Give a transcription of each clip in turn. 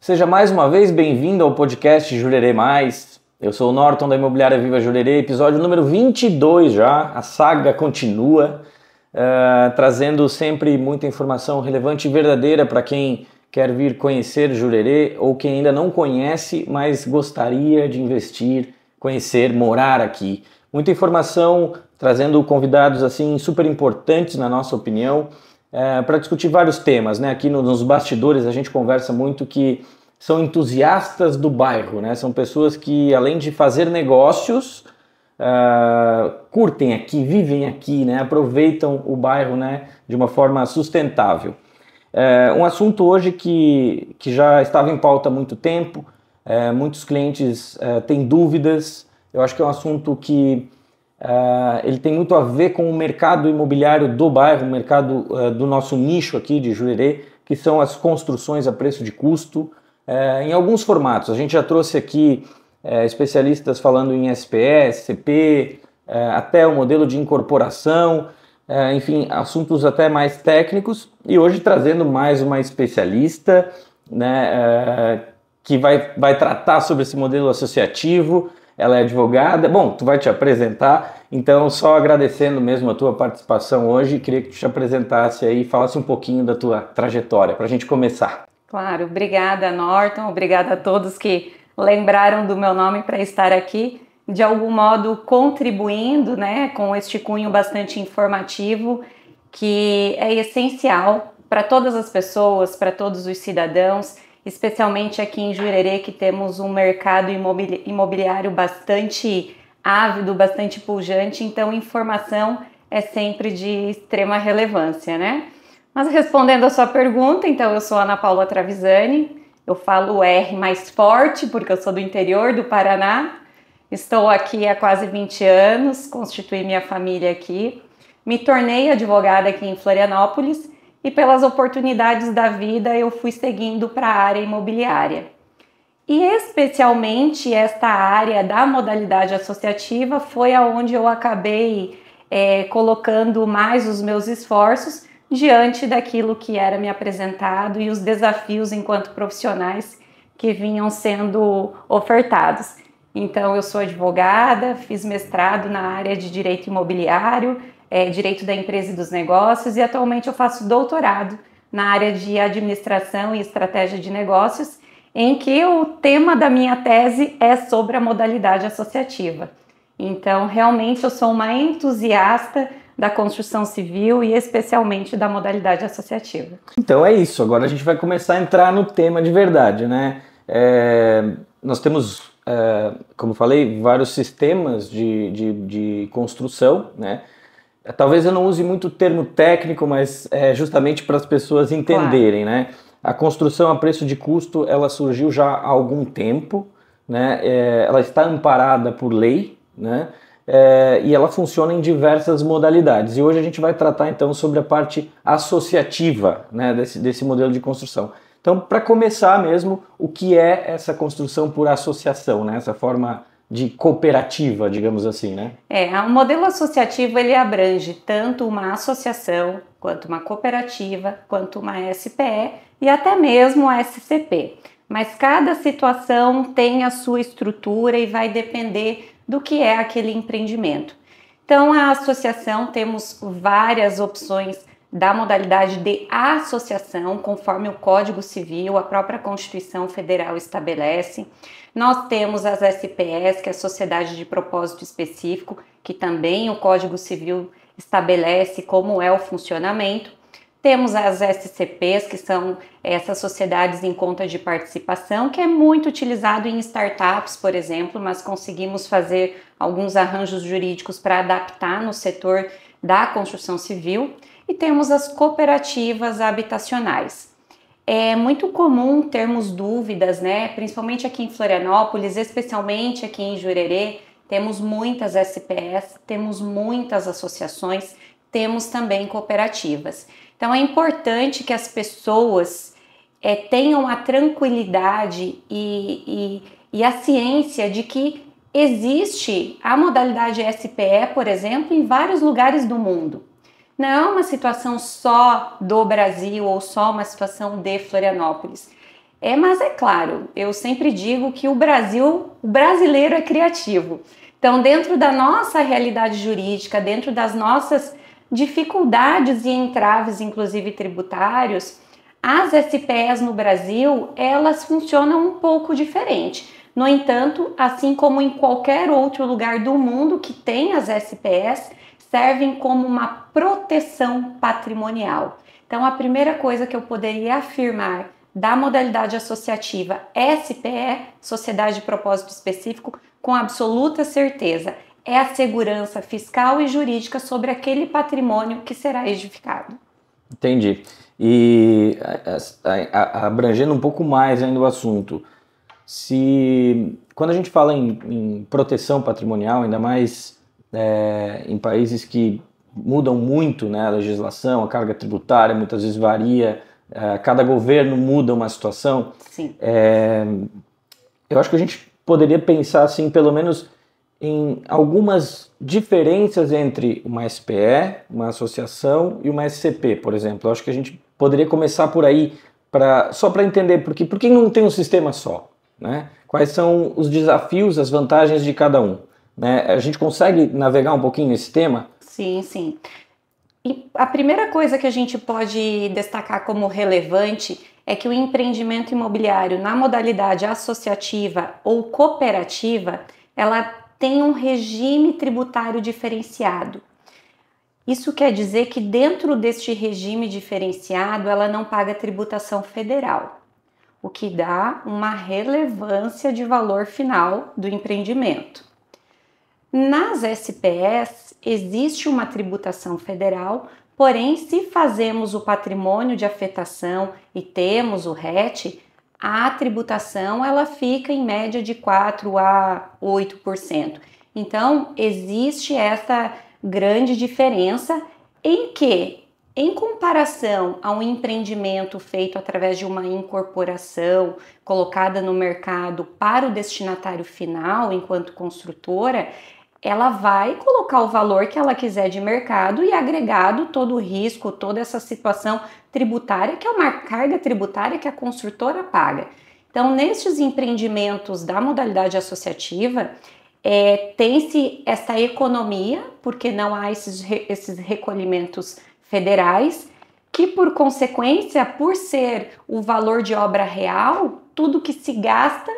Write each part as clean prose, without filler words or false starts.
Seja mais uma vez bem-vindo ao podcast Jurerê Mais. Eu sou o Norton da Imobiliária Viva Jurerê, episódio número 22 já. A saga continua, trazendo sempre muita informação relevante e verdadeira para quem quer vir conhecer Jurerê ou quem ainda não conhece, mas gostaria de investir, conhecer, morar aqui. Muita informação, trazendo convidados assim super importantes na nossa opinião, para discutir vários temas, né? Aqui nos bastidores a gente conversa muito que são entusiastas do bairro, né? São pessoas que, além de fazer negócios, curtem aqui, vivem aqui, né? Aproveitam o bairro, né? De uma forma sustentável. Um assunto hoje que já estava em pauta há muito tempo, muitos clientes têm dúvidas. Eu acho que é um assunto que ele tem muito a ver com o mercado imobiliário do bairro, o mercado do nosso nicho aqui de Jurerê, que são as construções a preço de custo, em alguns formatos. A gente já trouxe aqui especialistas falando em SPE, SCP, até o modelo de incorporação, enfim, assuntos até mais técnicos, e hoje trazendo mais uma especialista, né, que vai tratar sobre esse modelo associativo. Ela é advogada. Bom, tu vai te apresentar, então só agradecendo mesmo a tua participação hoje, queria que tu te apresentasse aí e falasse um pouquinho da tua trajetória, para a gente começar. Claro, obrigada Norton, obrigada a todos que lembraram do meu nome para estar aqui, de algum modo contribuindo, né, com este cunho bastante informativo, que é essencial para todas as pessoas, para todos os cidadãos, especialmente aqui em Jurerê, que temos um mercado imobiliário bastante ávido, bastante pujante, então informação é sempre de extrema relevância, né? Mas respondendo a sua pergunta, então eu sou Ana Paula Travisani, eu falo R mais forte porque eu sou do interior do Paraná, estou aqui há quase 20 anos, constituí minha família aqui, me tornei advogada aqui em Florianópolis, e pelas oportunidades da vida eu fui seguindo para a área imobiliária. E especialmente esta área da modalidade associativa foi aonde eu acabei colocando mais os meus esforços diante daquilo que era me apresentado e os desafios enquanto profissionais que vinham sendo ofertados. Então eu sou advogada, fiz mestrado na área de direito imobiliário, direito da empresa e dos negócios, e atualmente eu faço doutorado na área de administração e estratégia de negócios, em que o tema da minha tese é sobre a modalidade associativa. Então, realmente eu sou uma entusiasta da construção civil e especialmente da modalidade associativa. Então é isso, agora a gente vai começar a entrar no tema de verdade, né? Nós temos, como falei, vários sistemas de construção, né? Talvez eu não use muito o termo técnico, mas é justamente para as pessoas entenderem, claro, né? A construção a preço de custo, ela surgiu já há algum tempo, né? Ela está amparada por lei, né? E ela funciona em diversas modalidades. E hoje a gente vai tratar então sobre a parte associativa, né, desse modelo de construção. Então, para começar mesmo, o que é essa construção por associação, né? Essa forma de cooperativa, digamos assim, né? O modelo associativo ele abrange tanto uma associação, quanto uma cooperativa, quanto uma SPE e até mesmo a SCP. Mas cada situação tem a sua estrutura e vai depender do que é aquele empreendimento. Então, a associação, temos várias opções da modalidade de associação, conforme o Código Civil, a própria Constituição Federal estabelece. Nós temos as SPEs, que é a Sociedade de Propósito Específico, que também o Código Civil estabelece como é o funcionamento. Temos as SCPs, que são essas sociedades em conta de participação, que é muito utilizado em startups, por exemplo, mas conseguimos fazer alguns arranjos jurídicos para adaptar no setor da construção civil. E temos as cooperativas habitacionais. É muito comum termos dúvidas, né? Principalmente aqui em Florianópolis, especialmente aqui em Jurerê, temos muitas SPEs, temos muitas associações, temos também cooperativas. Então é importante que as pessoas tenham a tranquilidade e a ciência de que existe a modalidade SPE, por exemplo, em vários lugares do mundo. Não é uma situação só do Brasil ou só uma situação de Florianópolis. Mas é claro, eu sempre digo que o brasileiro é criativo. Então, dentro da nossa realidade jurídica, dentro das nossas dificuldades e entraves, inclusive tributários, as SPEs no Brasil, elas funcionam um pouco diferente. No entanto, assim como em qualquer outro lugar do mundo que tem as SPEs, servem como uma proteção patrimonial. Então, a primeira coisa que eu poderia afirmar da modalidade associativa SPE, Sociedade de Propósito Específico, com absoluta certeza, é a segurança fiscal e jurídica sobre aquele patrimônio que será edificado. Entendi. E abrangendo um pouco mais ainda o assunto, quando a gente fala em proteção patrimonial, ainda mais em países que mudam muito, né, a legislação, a carga tributária muitas vezes varia, cada governo muda uma situação. Sim. Eu acho que a gente poderia pensar assim, pelo menos em algumas diferenças entre uma SPE, uma associação e uma SCP, por exemplo. Eu acho que a gente poderia começar por aí, só para entender por que não tem um sistema só, né? Quais são os desafios, as vantagens de cada um, né? A gente consegue navegar um pouquinho nesse tema? Sim, sim. E a primeira coisa que a gente pode destacar como relevante é que o empreendimento imobiliário na modalidade associativa ou cooperativa, ela tem um regime tributário diferenciado. Isso quer dizer que dentro deste regime diferenciado, ela não paga tributação federal, o que dá uma relevância de valor final do empreendimento. Nas SPEs, existe uma tributação federal, porém, se fazemos o patrimônio de afetação e temos o RET, a tributação ela fica em média de 4% a 8%. Então, existe essa grande diferença em que, em comparação a um empreendimento feito através de uma incorporação colocada no mercado para o destinatário final, enquanto construtora, ela vai colocar o valor que ela quiser de mercado e agregado todo o risco, toda essa situação tributária, que é uma carga tributária que a construtora paga. Então, nestes empreendimentos da modalidade associativa, tem-se essa economia, porque não há esses recolhimentos federais, que por consequência, por ser o valor de obra real, tudo que se gasta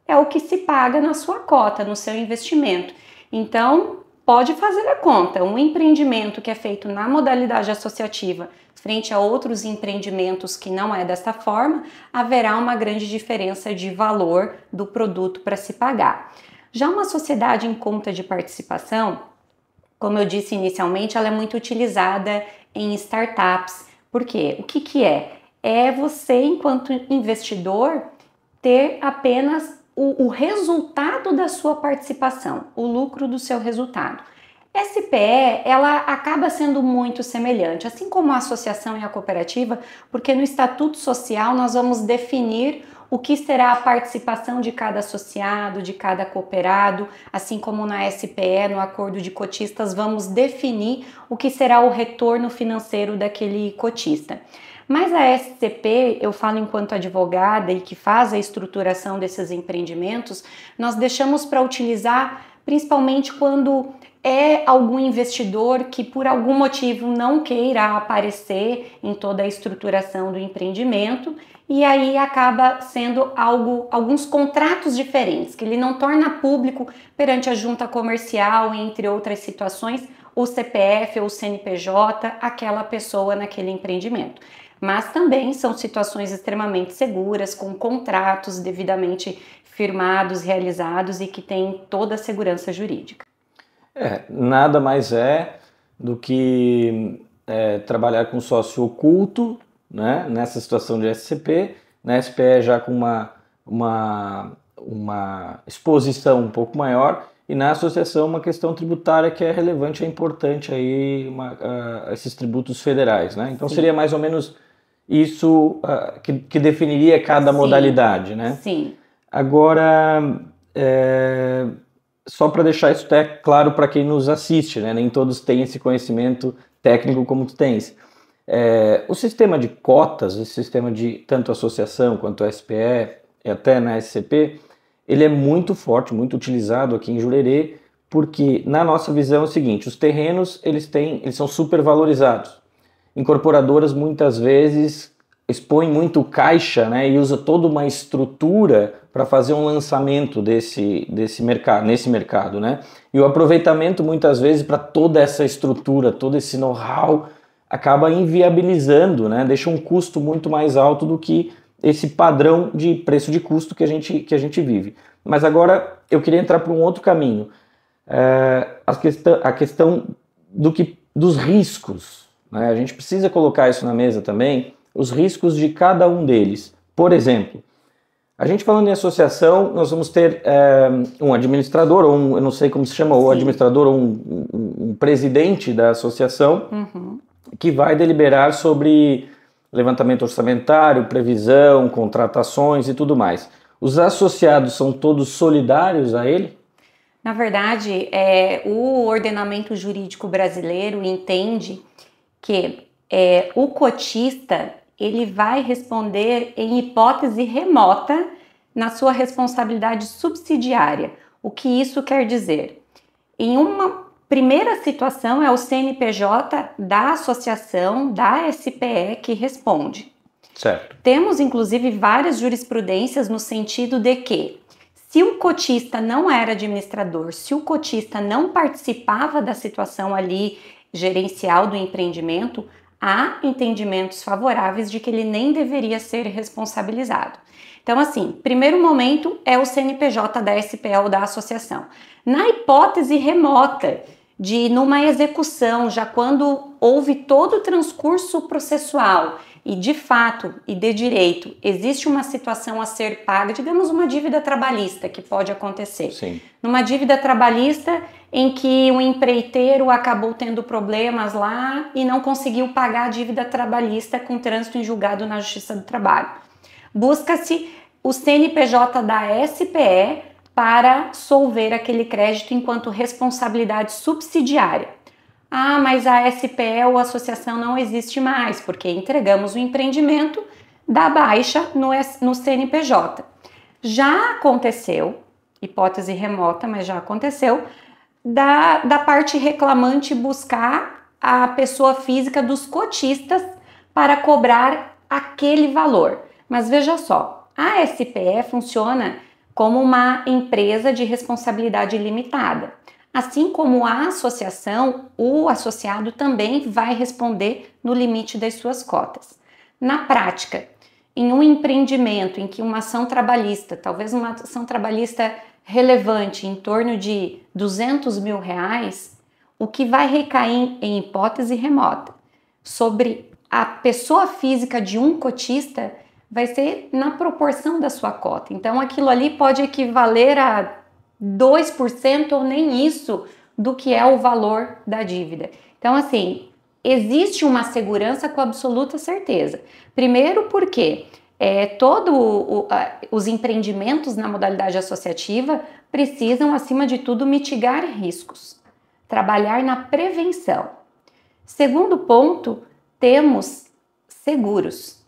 é o que se paga na sua cota, no seu investimento. Então, pode fazer a conta, um empreendimento que é feito na modalidade associativa frente a outros empreendimentos que não é dessa forma, haverá uma grande diferença de valor do produto para se pagar. Já uma sociedade em conta de participação, como eu disse inicialmente, ela é muito utilizada em startups. Por quê? O que é? É você, enquanto investidor, ter apenas o resultado da sua participação, o lucro do seu resultado. SPE, ela acaba sendo muito semelhante, assim como a associação e a cooperativa, porque no Estatuto Social nós vamos definir o que será a participação de cada associado, de cada cooperado, assim como na SPE, no acordo de cotistas, vamos definir o que será o retorno financeiro daquele cotista. Mas a SCP, eu falo enquanto advogada e que faz a estruturação desses empreendimentos, nós deixamos para utilizar principalmente quando é algum investidor que por algum motivo não queira aparecer em toda a estruturação do empreendimento e aí acaba sendo alguns contratos diferentes, que ele não torna público perante a junta comercial, entre outras situações, o CPF ou o CNPJ, aquela pessoa naquele empreendimento. Mas também são situações extremamente seguras, com contratos devidamente firmados, realizados e que têm toda a segurança jurídica. Nada mais do que trabalhar com sócio oculto, né, nessa situação de SCP, na SPE já com uma exposição um pouco maior, e na associação uma questão tributária que é relevante, é importante aí esses tributos federais, né? Então Sim. Seria mais ou menos isso que definiria cada modalidade, né? Sim. Agora, só para deixar isso até claro para quem nos assiste, né? Nem todos têm esse conhecimento técnico como tu tens. O sistema de cotas, o sistema de tanto associação quanto a SPE e até na SCP, ele é muito forte, muito utilizado aqui em Jurerê, porque na nossa visão é o seguinte, os terrenos eles são supervalorizados. Incorporadoras muitas vezes expõem muito caixa, né, e usa toda uma estrutura para fazer um lançamento nesse mercado, né? E o aproveitamento muitas vezes para toda essa estrutura, todo esse know-how acaba inviabilizando, né? Deixa um custo muito mais alto do que esse padrão de preço de custo que a gente vive. Mas agora eu queria entrar para um outro caminho, a questão dos riscos, né? A gente precisa colocar isso na mesa também, os riscos de cada um deles. Por exemplo, a gente falando em associação, nós vamos ter um administrador, ou eu não sei como se chama, ou administrador, ou um presidente da associação, que vai deliberar sobre levantamento orçamentário, previsão, contratações e tudo mais. Os associados são todos solidários a ele? Na verdade, o ordenamento jurídico brasileiro entende que o cotista ele vai responder em hipótese remota na sua responsabilidade subsidiária. O que isso quer dizer? Em uma primeira situação é o CNPJ da associação, da SPE, que responde. Certo. Temos, inclusive, várias jurisprudências no sentido de que, se o cotista não era administrador, se o cotista não participava da situação ali gerencial do empreendimento, há entendimentos favoráveis de que ele nem deveria ser responsabilizado. Então, assim, primeiro momento é o CNPJ da SPE ou da associação. Na hipótese remota de numa execução, já quando houve todo o transcurso processual e de fato e de direito existe uma situação a ser paga, digamos uma dívida trabalhista que pode acontecer. Sim. Numa dívida trabalhista em que o empreiteiro acabou tendo problemas lá e não conseguiu pagar a dívida trabalhista com trânsito em julgado na Justiça do Trabalho. Busca-se o CNPJ da SPE para solver aquele crédito enquanto responsabilidade subsidiária. Ah, mas a SPE ou associação não existe mais, porque entregamos o empreendimento da baixa no CNPJ. Já aconteceu, hipótese remota, mas já aconteceu, da parte reclamante buscar a pessoa física dos cotistas para cobrar aquele valor. Mas veja só, a SPE funciona como uma empresa de responsabilidade limitada. Assim como a associação, o associado também vai responder no limite das suas cotas. Na prática, em um empreendimento em que uma ação trabalhista, talvez uma ação trabalhista relevante em torno de R$200 mil, o que vai recair em hipótese remota sobre a pessoa física de um cotista vai ser na proporção da sua cota. Então aquilo ali pode equivaler a 2% ou nem isso do que é o valor da dívida. Então assim, existe uma segurança com absoluta certeza. Primeiro porque os empreendimentos na modalidade associativa precisam, acima de tudo, mitigar riscos, trabalhar na prevenção. Segundo ponto, temos seguros.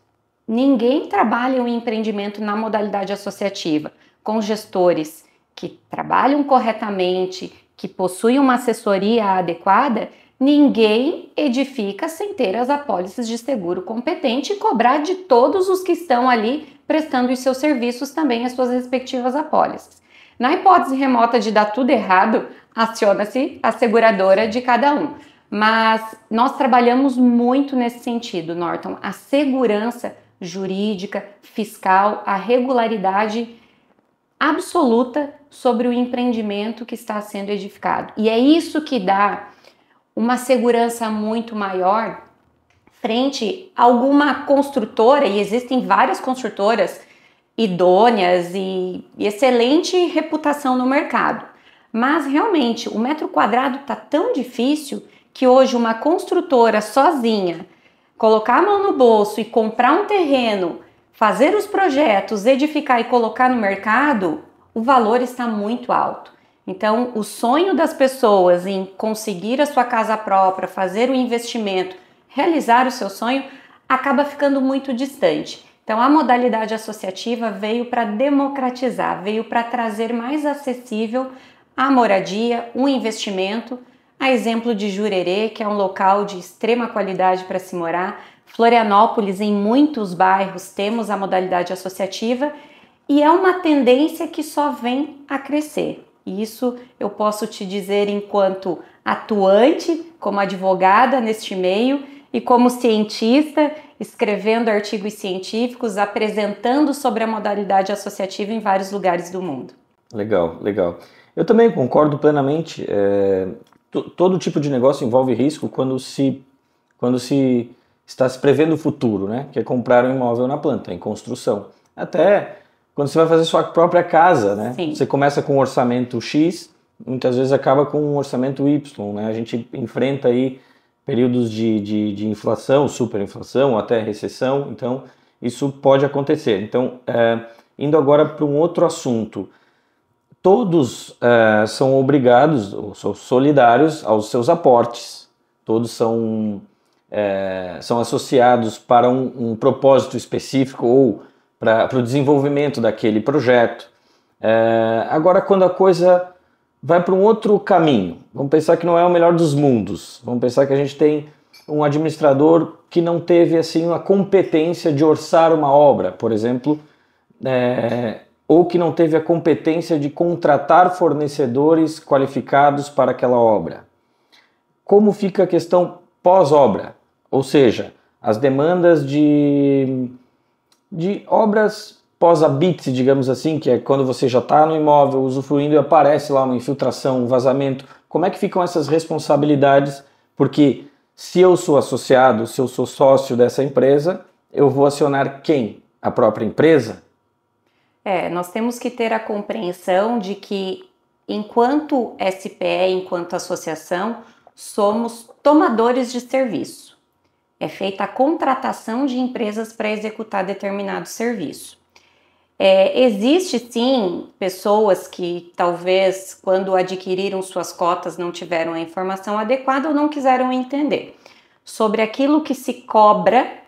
Ninguém trabalha um empreendimento na modalidade associativa com gestores que trabalham corretamente, que possuem uma assessoria adequada. Ninguém edifica sem ter as apólices de seguro competente e cobrar de todos os que estão ali prestando os seus serviços também as suas respectivas apólices. Na hipótese remota de dar tudo errado, aciona-se a seguradora de cada um. Mas nós trabalhamos muito nesse sentido, Norton, a segurança jurídica, fiscal, a regularidade absoluta sobre o empreendimento que está sendo edificado. E é isso que dá uma segurança muito maior frente a alguma construtora, e existem várias construtoras idôneas e excelente reputação no mercado. Mas realmente o metro quadrado está tão difícil que hoje uma construtora sozinha colocar a mão no bolso e comprar um terreno, fazer os projetos, edificar e colocar no mercado, o valor está muito alto. Então, o sonho das pessoas em conseguir a sua casa própria, fazer o investimento, realizar o seu sonho acaba ficando muito distante. Então, a modalidade associativa veio para democratizar, veio para trazer mais acessível a moradia, o investimento, a exemplo de Jurerê, que é um local de extrema qualidade para se morar. Florianópolis, em muitos bairros, temos a modalidade associativa e é uma tendência que só vem a crescer. Isso eu posso te dizer enquanto atuante, como advogada neste meio e como cientista, escrevendo artigos científicos, apresentando sobre a modalidade associativa em vários lugares do mundo. Legal, legal. Eu também concordo plenamente. Todo tipo de negócio envolve risco quando se está se prevendo o futuro, né? Que é comprar um imóvel na planta, em construção. Até quando você vai fazer sua própria casa, né? Sim. Você começa com um orçamento X, muitas vezes acaba com um orçamento Y, né? A gente enfrenta aí períodos de inflação, superinflação, até recessão, então isso pode acontecer. Então, indo agora para um outro assunto, todos são obrigados, ou são solidários aos seus aportes, todos são associados para um propósito específico ou para o desenvolvimento daquele projeto. Agora, quando a coisa vai para um outro caminho, vamos pensar que não é o melhor dos mundos, vamos pensar que a gente tem um administrador que não teve assim a competência de orçar uma obra, por exemplo, ou que não teve a competência de contratar fornecedores qualificados para aquela obra. Como fica a questão pós-obra? Ou seja, as demandas de obras pós-habite, digamos assim, que é quando você já está no imóvel usufruindo e aparece lá uma infiltração, um vazamento. Como é que ficam essas responsabilidades? Porque se eu sou associado, se eu sou sócio dessa empresa, eu vou acionar quem? A própria empresa? Nós temos que ter a compreensão de que, enquanto SPE, enquanto associação, somos tomadores de serviço. É feita a contratação de empresas para executar determinado serviço. Existe sim pessoas que talvez quando adquiriram suas cotas não tiveram a informação adequada ou não quiseram entender sobre aquilo que se cobra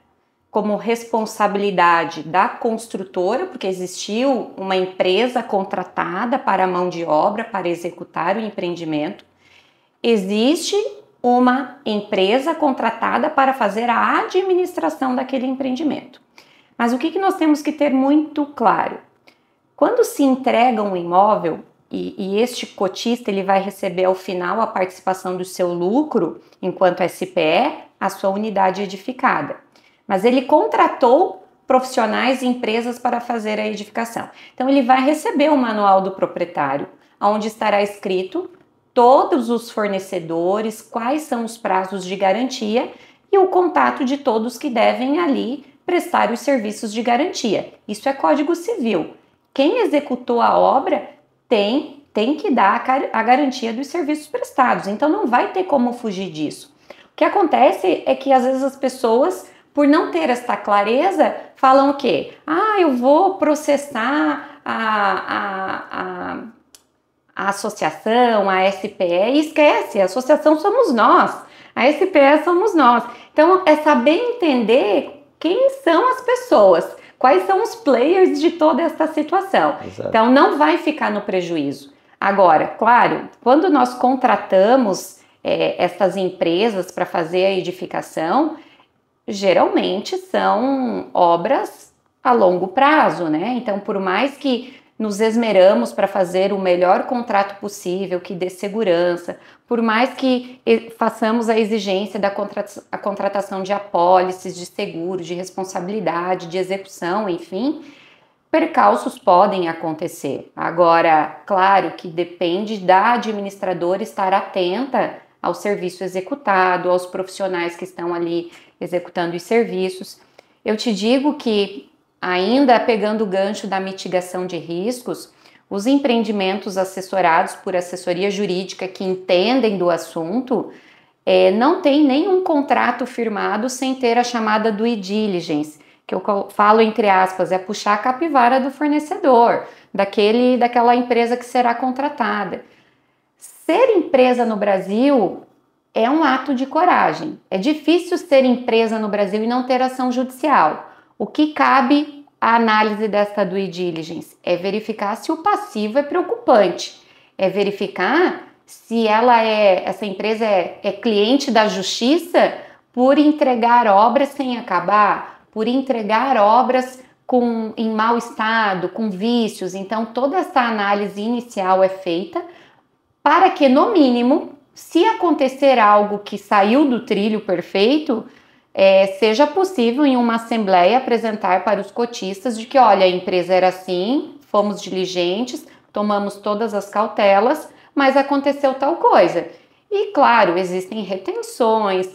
como responsabilidade da construtora, porque existiu uma empresa contratada para a mão de obra para executar o empreendimento. Existe uma empresa contratada para fazer a administração daquele empreendimento. Mas o que nós temos que ter muito claro? Quando se entrega um imóvel e este cotista ele vai receber ao final a participação do seu lucro, enquanto SPE, a sua unidade edificada. Mas ele contratou profissionais e empresas para fazer a edificação. Então ele vai receber o manual do proprietário, onde estará escrito todos os fornecedores, quais são os prazos de garantia e o contato de todos que devem ali prestar os serviços de garantia. Isso é Código Civil. Quem executou a obra tem que dar a garantia dos serviços prestados, então não vai ter como fugir disso. O que acontece é que às vezes as pessoas, por não ter esta clareza, falam o quê? Eu vou processar a associação, a SPE, e esquece, a associação somos nós, a SPE somos nós. Então é saber entender quem são as pessoas, quais são os players de toda essa situação. Exato. Então não vai ficar no prejuízo. Agora, claro, quando nós contratamos essas empresas para fazer a edificação, geralmente são obras a longo prazo, né? Então, por mais que nos esmeramos para fazer o melhor contrato possível, que dê segurança, por mais que façamos a exigência da contratação de apólices, de seguro, de responsabilidade, de execução, enfim, percalços podem acontecer. Agora, claro que depende da administradora estar atenta ao serviço executado, aos profissionais que estão ali executando os serviços. Eu te digo que, ainda pegando o gancho da mitigação de riscos, os empreendimentos assessorados por assessoria jurídica que entendem do assunto não tem nenhum contrato firmado sem ter a chamada due diligence, que eu falo entre aspas, é puxar a capivara do fornecedor, daquela empresa que será contratada. Ser empresa no Brasil é um ato de coragem. É difícil ser empresa no Brasil e não ter ação judicial. O que cabe à análise desta due diligence é verificar se o passivo é preocupante, é verificar se essa empresa é cliente da justiça por entregar obras sem acabar, por entregar obras em mau estado, com vícios. Então, toda essa análise inicial é feita para que, no mínimo, se acontecer algo que saiu do trilho perfeito, seja possível em uma assembleia apresentar para os cotistas de que, olha, a empresa era assim, fomos diligentes, tomamos todas as cautelas, mas aconteceu tal coisa. E, claro, existem retenções,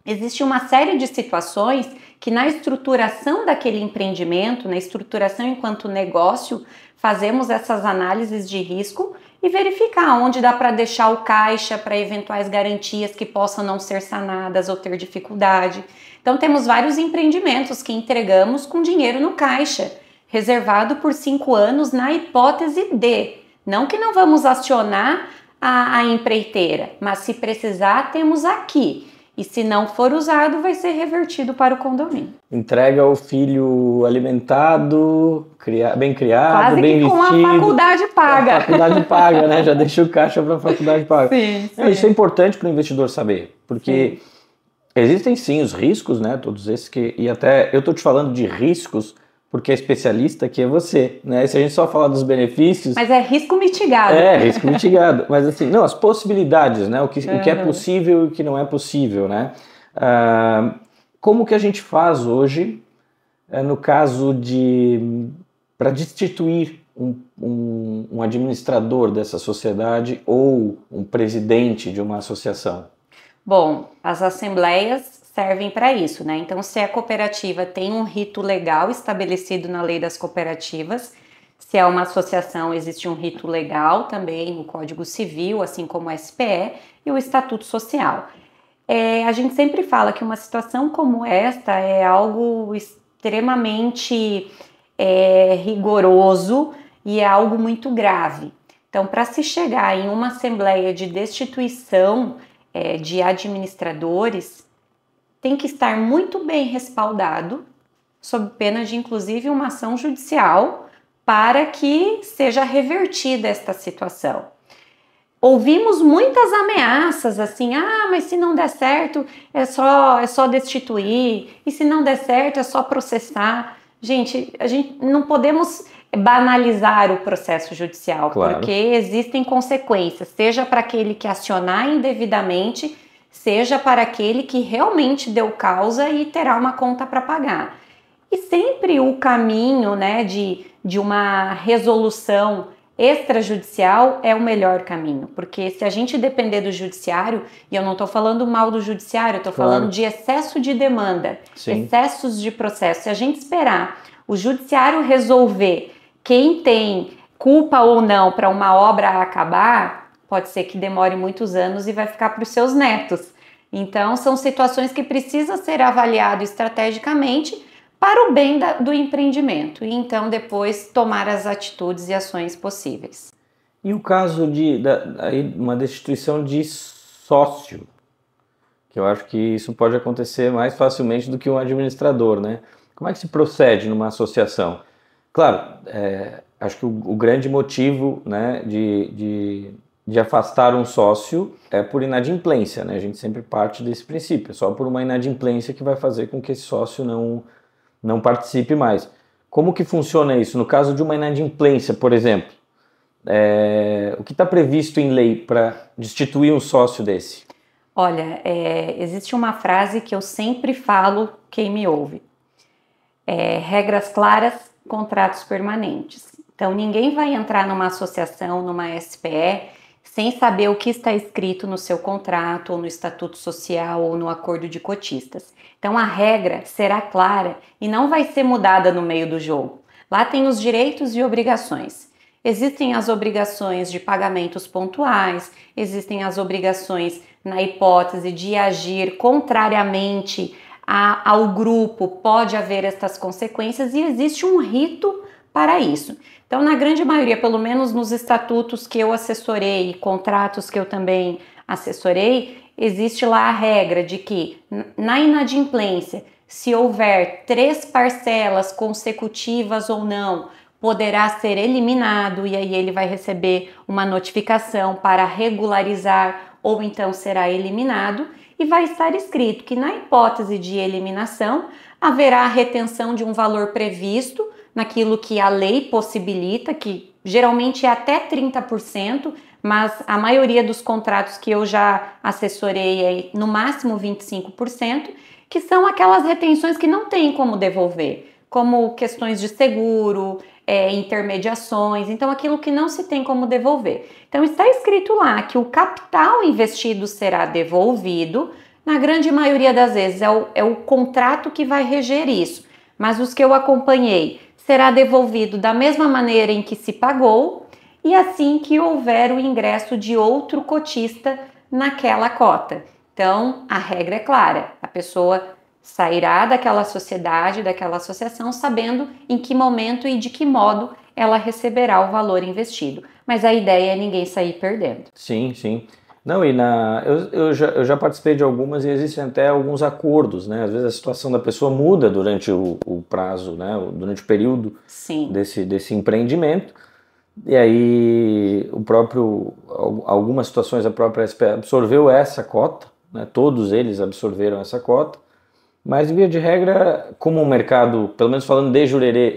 existe uma série de situações que na estruturação daquele empreendimento, na estruturação enquanto negócio, fazemos essas análises de risco e verificar onde dá para deixar o caixa para eventuais garantias que possam não ser sanadas ou ter dificuldade. Então temos vários empreendimentos que entregamos com dinheiro no caixa, reservado por 5 anos na hipótese de, não que não vamos acionar a empreiteira, mas se precisar temos aqui. E se não for usado, vai ser revertido para o condomínio. Entrega o filho alimentado, bem criado, quase bem vestido. Quase que com a faculdade paga. A faculdade paga, né? Já deixa o caixa para a faculdade paga. Sim. Isso é importante para o investidor saber, porque existem sim os riscos, né? Todos esses e até eu estou te falando de riscos porque é especialista que é você, né? Se a gente só falar dos benefícios... Mas é risco mitigado. Risco mitigado. Mas assim, não, as possibilidades, né? O que é possível e o que não é possível, né? Como que a gente faz hoje, no caso para destituir um administrador dessa sociedade ou um presidente de uma associação? Bom, as assembleias servem para isso, né? Então, se a cooperativa tem um rito legal estabelecido na lei das cooperativas, se é uma associação, existe um rito legal também no Código Civil, assim como o SPE e o Estatuto Social. A gente sempre fala que uma situação como esta é algo extremamente rigoroso e é algo muito grave. Então, para se chegar em uma assembleia de destituição de administradores, tem que estar muito bem respaldado, sob pena de, inclusive, uma ação judicial, para que seja revertida esta situação. Ouvimos muitas ameaças, assim, mas se não der certo, é só destituir, e se não der certo, é só processar. Gente, a gente não podemos banalizar o processo judicial, claro, porque existem consequências, seja para aquele que acionar indevidamente, seja para aquele que realmente deu causa e terá uma conta para pagar. E sempre o caminho, né, de uma resolução extrajudicial é o melhor caminho, porque se a gente depender do judiciário, e eu não estou falando mal do judiciário, eu estou falando de excesso de demanda, excessos de processo, se a gente esperar o judiciário resolver quem tem culpa ou não para uma obra acabar, pode ser que demore muitos anos e vai ficar para os seus netos. Então, são situações que precisam ser avaliadas estrategicamente para o bem do empreendimento e então depois tomar as atitudes e ações possíveis. E o caso de uma destituição de sócio, que eu acho que isso pode acontecer mais facilmente do que um administrador, né? Como é que se procede numa associação? Claro, acho que o grande motivo, né, de afastar um sócio é por inadimplência, né? A gente sempre parte desse princípio, é só por uma inadimplência que vai fazer com que esse sócio não participe mais. Como que funciona isso? No caso de uma inadimplência, por exemplo, o que está previsto em lei para destituir um sócio desse? Olha, existe uma frase que eu sempre falo, quem me ouve. Regras claras, contratos permanentes. Então, ninguém vai entrar numa associação, numa SPE, sem saber o que está escrito no seu contrato, ou no estatuto social, ou no acordo de cotistas. Então, a regra será clara e não vai ser mudada no meio do jogo. Lá tem os direitos e obrigações. Existem as obrigações de pagamentos pontuais, existem as obrigações na hipótese de agir contrariamente ao grupo, pode haver estas consequências e existe um rito para isso. Então, na grande maioria, pelo menos nos estatutos que eu assessorei, contratos que eu também assessorei, existe lá a regra de que na inadimplência, se houver 3 parcelas consecutivas ou não, poderá ser eliminado e aí ele vai receber uma notificação para regularizar ou então será eliminado e vai estar escrito que na hipótese de eliminação haverá a retenção de um valor previsto naquilo que a lei possibilita, que geralmente é até 30%, mas a maioria dos contratos que eu já assessorei é no máximo 25%, que são aquelas retenções que não tem como devolver, como questões de seguro, intermediações, então aquilo que não se tem como devolver. Então está escrito lá que o capital investido será devolvido, na grande maioria das vezes é o contrato que vai reger isso, mas os que eu acompanhei será devolvido da mesma maneira em que se pagou e assim que houver o ingresso de outro cotista naquela cota. Então a regra é clara, a pessoa sairá daquela sociedade, daquela associação, sabendo em que momento e de que modo ela receberá o valor investido. Mas a ideia é ninguém sair perdendo. Sim, sim. Não, e eu já participei de algumas e existem até alguns acordos, né? Às vezes a situação da pessoa muda durante o prazo, né? Durante o período desse empreendimento. E aí algumas situações a própria SPE absorveu essa cota, né? Todos eles absorveram essa cota. Mas, via de regra, como o mercado, pelo menos falando de Jurerê,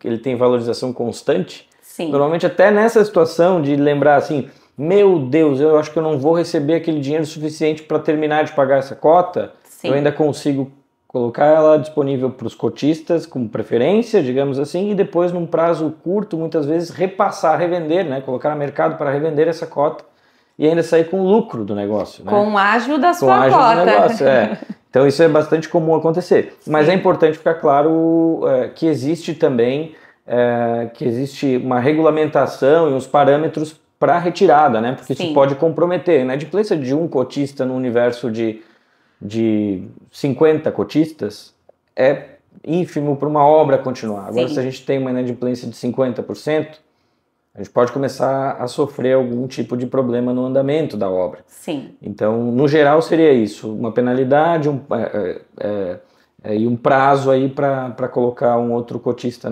ele tem valorização constante, Sim. Normalmente até nessa situação de lembrar assim, meu Deus, eu acho que eu não vou receber aquele dinheiro suficiente para terminar de pagar essa cota, Sim. Eu ainda consigo colocar ela disponível para os cotistas, com preferência, digamos assim, e depois, num prazo curto, muitas vezes, repassar, revender, né? Colocar no mercado para revender essa cota e ainda sair com lucro do negócio. Né? Com o ágio da sua com o ágio cota. do negócio, Então isso é bastante comum acontecer. Sim. Mas é importante ficar claro que existe também uma regulamentação e uns parâmetros para retirada, né? Porque Sim. isso pode comprometer. A inadimplência de um cotista no universo de 50 cotistas é ínfimo para uma obra continuar. Agora, se a gente tem uma inadimplência de 50%, a gente pode começar a sofrer algum tipo de problema no andamento da obra. Sim. Então, no geral, seria isso. Uma penalidade e um prazo aí para colocar um outro cotista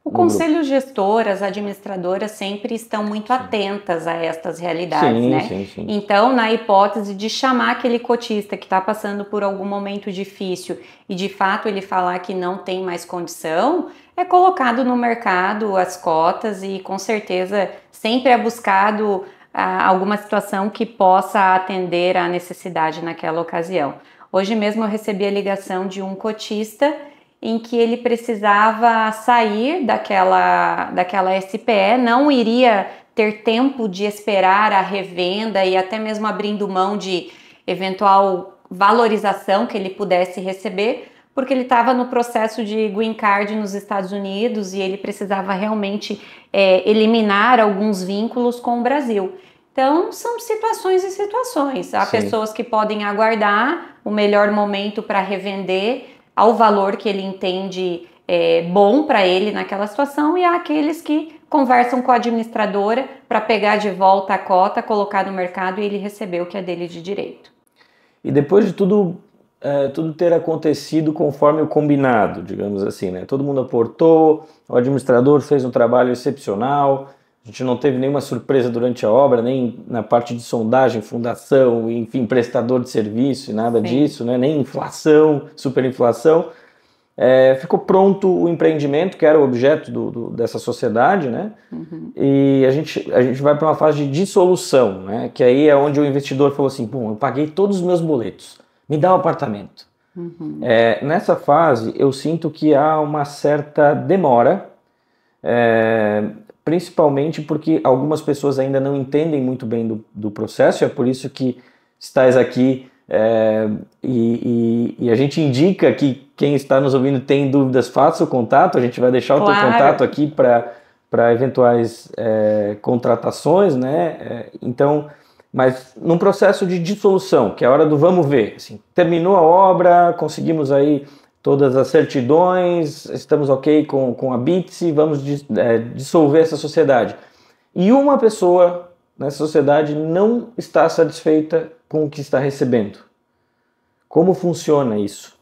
O conselho gestor, as administradoras sempre estão muito atentas a estas realidades, sim, né? Sim. Então, na hipótese de chamar aquele cotista que está passando por algum momento difícil e de fato ele falar que não tem mais condição, é colocado no mercado as cotas e com certeza sempre é buscado alguma situação que possa atender à necessidade naquela ocasião. Hoje mesmo eu recebi a ligação de um cotista em que ele precisava sair daquela SPE, não iria ter tempo de esperar a revenda e até mesmo abrindo mão de eventual valorização que ele pudesse receber, porque ele estava no processo de green card nos Estados Unidos e ele precisava realmente eliminar alguns vínculos com o Brasil. Então, são situações e situações. Há pessoas que podem aguardar o melhor momento para revender ao valor que ele entende bom para ele naquela situação, e há aqueles que conversam com a administradora para pegar de volta a cota, colocar no mercado e ele receber o que é dele de direito. E depois de tudo ter acontecido conforme o combinado, digamos assim, né? Todo mundo aportou, o administrador fez um trabalho excepcional, a gente não teve nenhuma surpresa durante a obra, nem na parte de sondagem, fundação, enfim, prestador de serviço e nada disso, né? Nem inflação, superinflação. Ficou pronto o empreendimento, que era o objeto dessa sociedade, né? Uhum. E a gente vai para uma fase de dissolução, né? Que aí é onde o investidor falou assim, bom, eu paguei todos os meus boletos, me dá o apartamento. Uhum. Nessa fase, eu sinto que há uma certa demora, principalmente porque algumas pessoas ainda não entendem muito bem do processo, é por isso que estás aqui e a gente indica que quem está nos ouvindo tem dúvidas, faça o contato, a gente vai deixar o teu contato aqui para eventuais contratações, né? Então, mas num processo de dissolução, que é a hora do vamos ver, assim, terminou a obra, conseguimos aí todas as certidões, estamos ok com a BITSE, vamos dissolver essa sociedade. E uma pessoa nessa sociedade não está satisfeita com o que está recebendo. Como funciona isso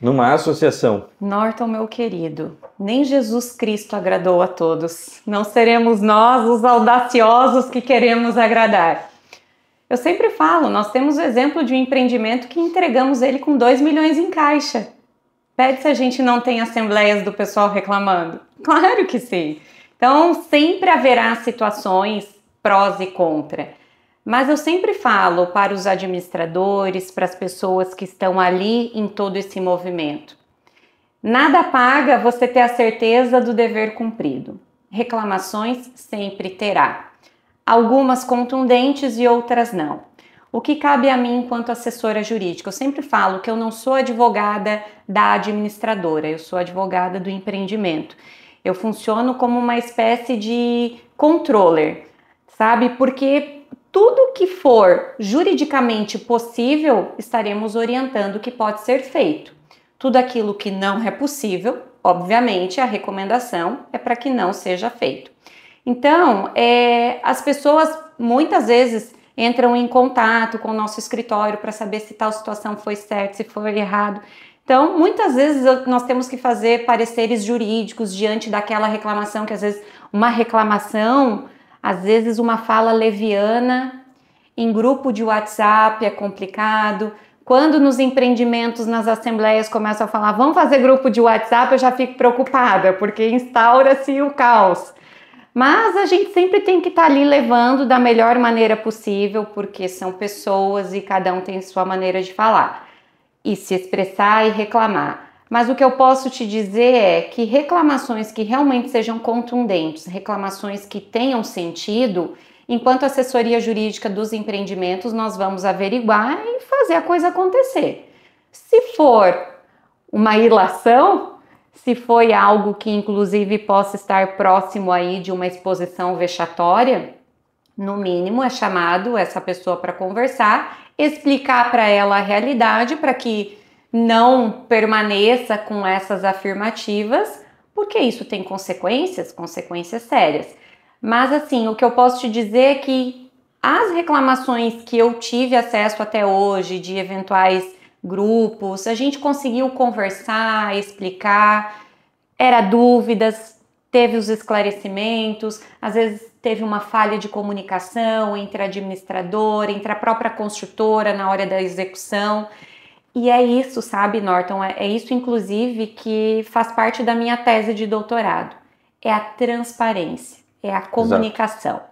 numa associação? Norton, meu querido, nem Jesus Cristo agradou a todos. Não seremos nós os audaciosos que queremos agradar. Eu sempre falo, nós temos o exemplo de um empreendimento que entregamos ele com 2 milhões em caixa. Pede se a gente não tem assembleias do pessoal reclamando. Claro que sim. Então, sempre haverá situações prós e contra. Mas eu sempre falo para os administradores, para as pessoas que estão ali em todo esse movimento. Nada paga você ter a certeza do dever cumprido. Reclamações sempre terá. Algumas contundentes e outras não. O que cabe a mim enquanto assessora jurídica? Eu sempre falo que eu não sou advogada da administradora, eu sou advogada do empreendimento. Eu funciono como uma espécie de controller, sabe? Porque tudo que for juridicamente possível, estaremos orientando o que pode ser feito. Tudo aquilo que não é possível, obviamente, a recomendação é para que não seja feito. Então, as pessoas muitas vezes entram em contato com o nosso escritório para saber se tal situação foi certa, se foi errado. Então, muitas vezes nós temos que fazer pareceres jurídicos diante daquela reclamação, que às vezes uma reclamação, às vezes uma fala leviana em grupo de WhatsApp é complicado. Quando nos empreendimentos, nas assembleias começam a falar, vamos fazer grupo de WhatsApp, eu já fico preocupada, porque instaura-se o caos. Mas a gente sempre tem que estar ali levando da melhor maneira possível, porque são pessoas e cada um tem sua maneira de falar e se expressar e reclamar. Mas o que eu posso te dizer é que reclamações que realmente sejam contundentes, reclamações que tenham sentido, enquanto assessoria jurídica dos empreendimentos, nós vamos averiguar e fazer a coisa acontecer. Se for uma ilação, se foi algo que inclusive possa estar próximo aí de uma exposição vexatória, no mínimo é chamado essa pessoa para conversar, explicar para ela a realidade para que não permaneça com essas afirmativas, porque isso tem consequências sérias. Mas assim, o que eu posso te dizer é que as reclamações que eu tive acesso até hoje de eventuais grupos, a gente conseguiu conversar, explicar, era dúvidas, teve os esclarecimentos, às vezes teve uma falha de comunicação entre a administradora, entre a própria construtora na hora da execução. E é isso, sabe, Norton? É isso, inclusive, que faz parte da minha tese de doutorado. É a transparência, é a comunicação. Exato.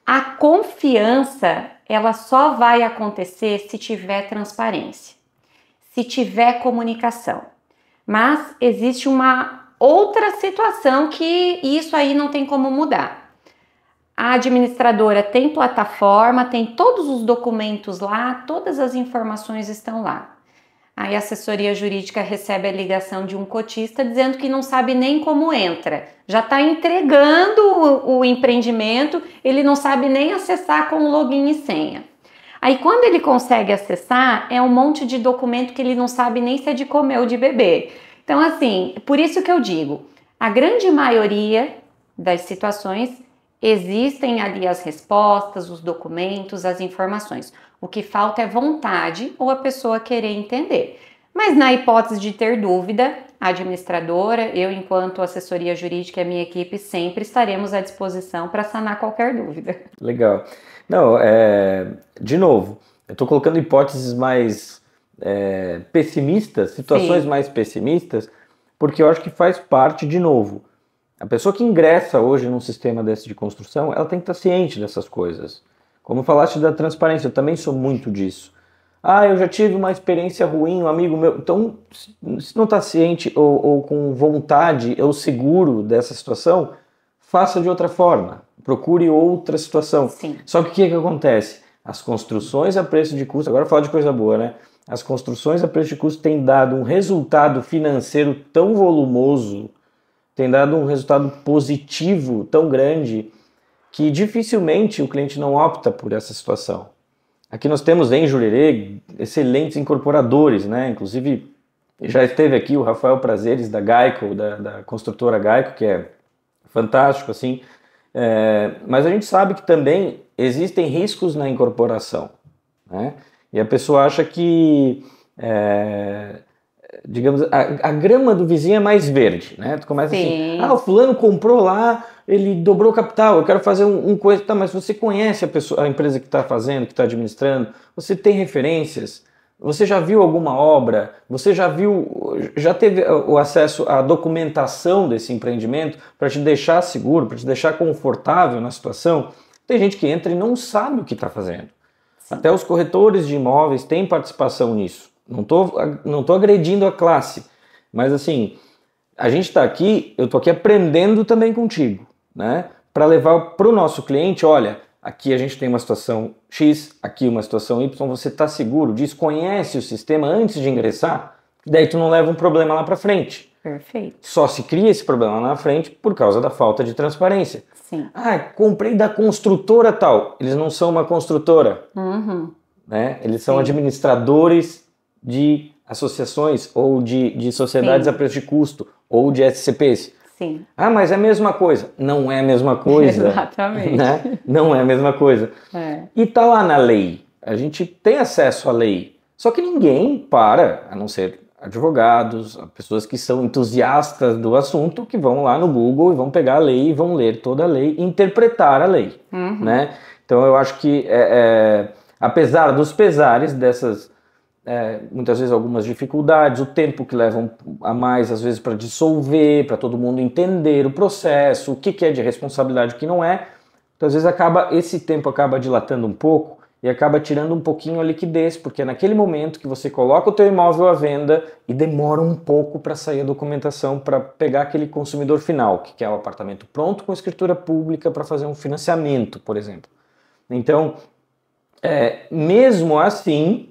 A confiança, ela só vai acontecer se tiver transparência, se tiver comunicação. Mas existe uma outra situação que isso aí não tem como mudar. A administradora tem plataforma, tem todos os documentos lá, todas as informações estão lá. Aí a assessoria jurídica recebe a ligação de um cotista dizendo que não sabe nem como entra. Já está entregando o empreendimento, ele não sabe nem acessar com login e senha. Aí quando ele consegue acessar, é um monte de documento que ele não sabe nem se é de comer ou de beber. Então assim, por isso que eu digo, a grande maioria das situações existem ali as respostas, os documentos, as informações. O que falta é vontade ou a pessoa querer entender. Mas na hipótese de ter dúvida, a administradora, eu enquanto assessoria jurídica e a minha equipe sempre estaremos à disposição para sanar qualquer dúvida. Legal. Não, de novo, eu estou colocando hipóteses mais pessimistas, situações mais pessimistas, porque eu acho que faz parte, de novo, a pessoa que ingressa hoje num sistema desse de construção, ela tem que estar ciente dessas coisas. Como falaste da transparência, eu também sou muito disso. Eu já tive uma experiência ruim, um amigo meu. Então, se não está ciente ou com vontade ou seguro dessa situação, faça de outra forma. Procure outra situação. Sim. Só que o que acontece? As construções a preço de custo, agora falar de coisa boa, né? As construções a preço de custo têm dado um resultado financeiro tão volumoso, tem dado um resultado positivo tão grande, que dificilmente o cliente não opta por essa situação. Aqui nós temos em Jurerê excelentes incorporadores, né? Inclusive já esteve aqui o Rafael Prazeres da Geico, da construtora Geico, que é fantástico, assim. Mas a gente sabe que também existem riscos na incorporação, né? E a pessoa acha que, digamos, a grama do vizinho é mais verde, né? Tu começa Sim. assim, o fulano comprou lá, ele dobrou o capital, eu quero fazer um coisa, tá, mas você conhece a empresa que está fazendo, que está administrando, você tem referências, você já viu alguma obra, você já teve o acesso à documentação desse empreendimento para te deixar seguro, para te deixar confortável na situação? Tem gente que entra e não sabe o que está fazendo. Sim. Até os corretores de imóveis têm participação nisso. Não tô agredindo a classe, mas assim, a gente está aqui, eu estou aqui aprendendo também contigo, né? Para levar para o nosso cliente, olha, aqui a gente tem uma situação X, aqui uma situação Y, você está seguro disso, conhece o sistema antes de ingressar, daí tu não leva um problema lá para frente. Perfeito. Só se cria esse problema lá na frente por causa da falta de transparência. Sim. Comprei da construtora tal. Eles não são uma construtora, né? Eles são Sim. administradores de associações ou de sociedades a preço de custo ou de SCPs. Sim. Mas é a mesma coisa. Não é a mesma coisa. Exatamente. Né? Não é a mesma coisa. E tá lá na lei. A gente tem acesso à lei. Só que ninguém a não ser advogados, pessoas que são entusiastas do assunto, que vão lá no Google e vão pegar a lei e vão ler toda a lei e interpretar a lei. Né? Então eu acho que, apesar dos pesares dessas, muitas vezes algumas dificuldades, o tempo que levam a mais, às vezes, para dissolver, para todo mundo entender o processo, o que é de responsabilidade e o que não é, então às vezes esse tempo acaba dilatando um pouco e acaba tirando um pouquinho a liquidez, porque é naquele momento que você coloca o teu imóvel à venda e demora um pouco para sair a documentação para pegar aquele consumidor final, que quer o apartamento pronto com escritura pública para fazer um financiamento, por exemplo. Então, mesmo assim,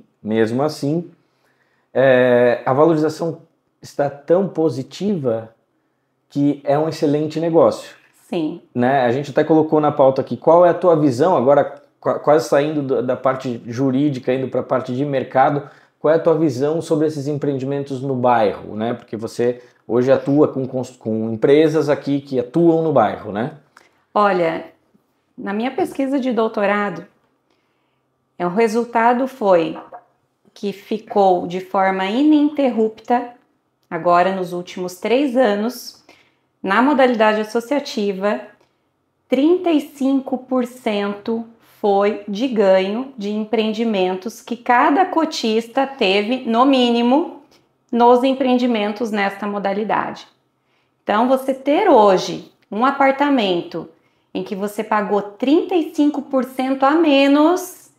a valorização está tão positiva que é um excelente negócio. Sim. Né? A gente até colocou na pauta aqui, qual é a tua visão, agora quase saindo da parte jurídica, indo para a parte de mercado, qual é a tua visão sobre esses empreendimentos no bairro, né? Porque você hoje atua com empresas aqui que atuam no bairro, né? Olha, na minha pesquisa de doutorado, o resultado foi que ficou de forma ininterrupta, agora nos últimos 3 anos, na modalidade associativa, 35% foi de ganho de empreendimentos que cada cotista teve, no mínimo, nos empreendimentos nesta modalidade. Então, você ter hoje um apartamento em que você pagou 35% a menos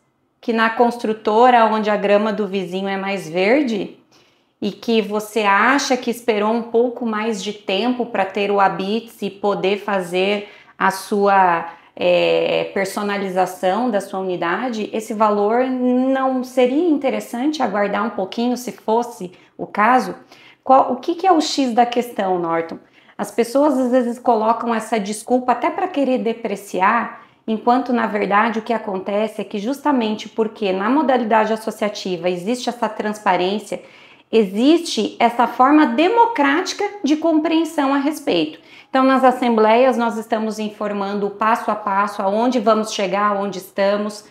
que na construtora, onde a grama do vizinho é mais verde, e que você acha que esperou um pouco mais de tempo para ter o Habits e poder fazer a sua personalização da sua unidade, esse valor não seria interessante aguardar um pouquinho, se fosse o caso? O que é o X da questão, Norton? As pessoas às vezes colocam essa desculpa até para querer depreciar, enquanto na verdade o que acontece é que justamente porque na modalidade associativa existe essa transparência, existe essa forma democrática de compreensão a respeito. Então, nas assembleias, nós estamos informando passo a passo aonde vamos chegar, aonde estamos,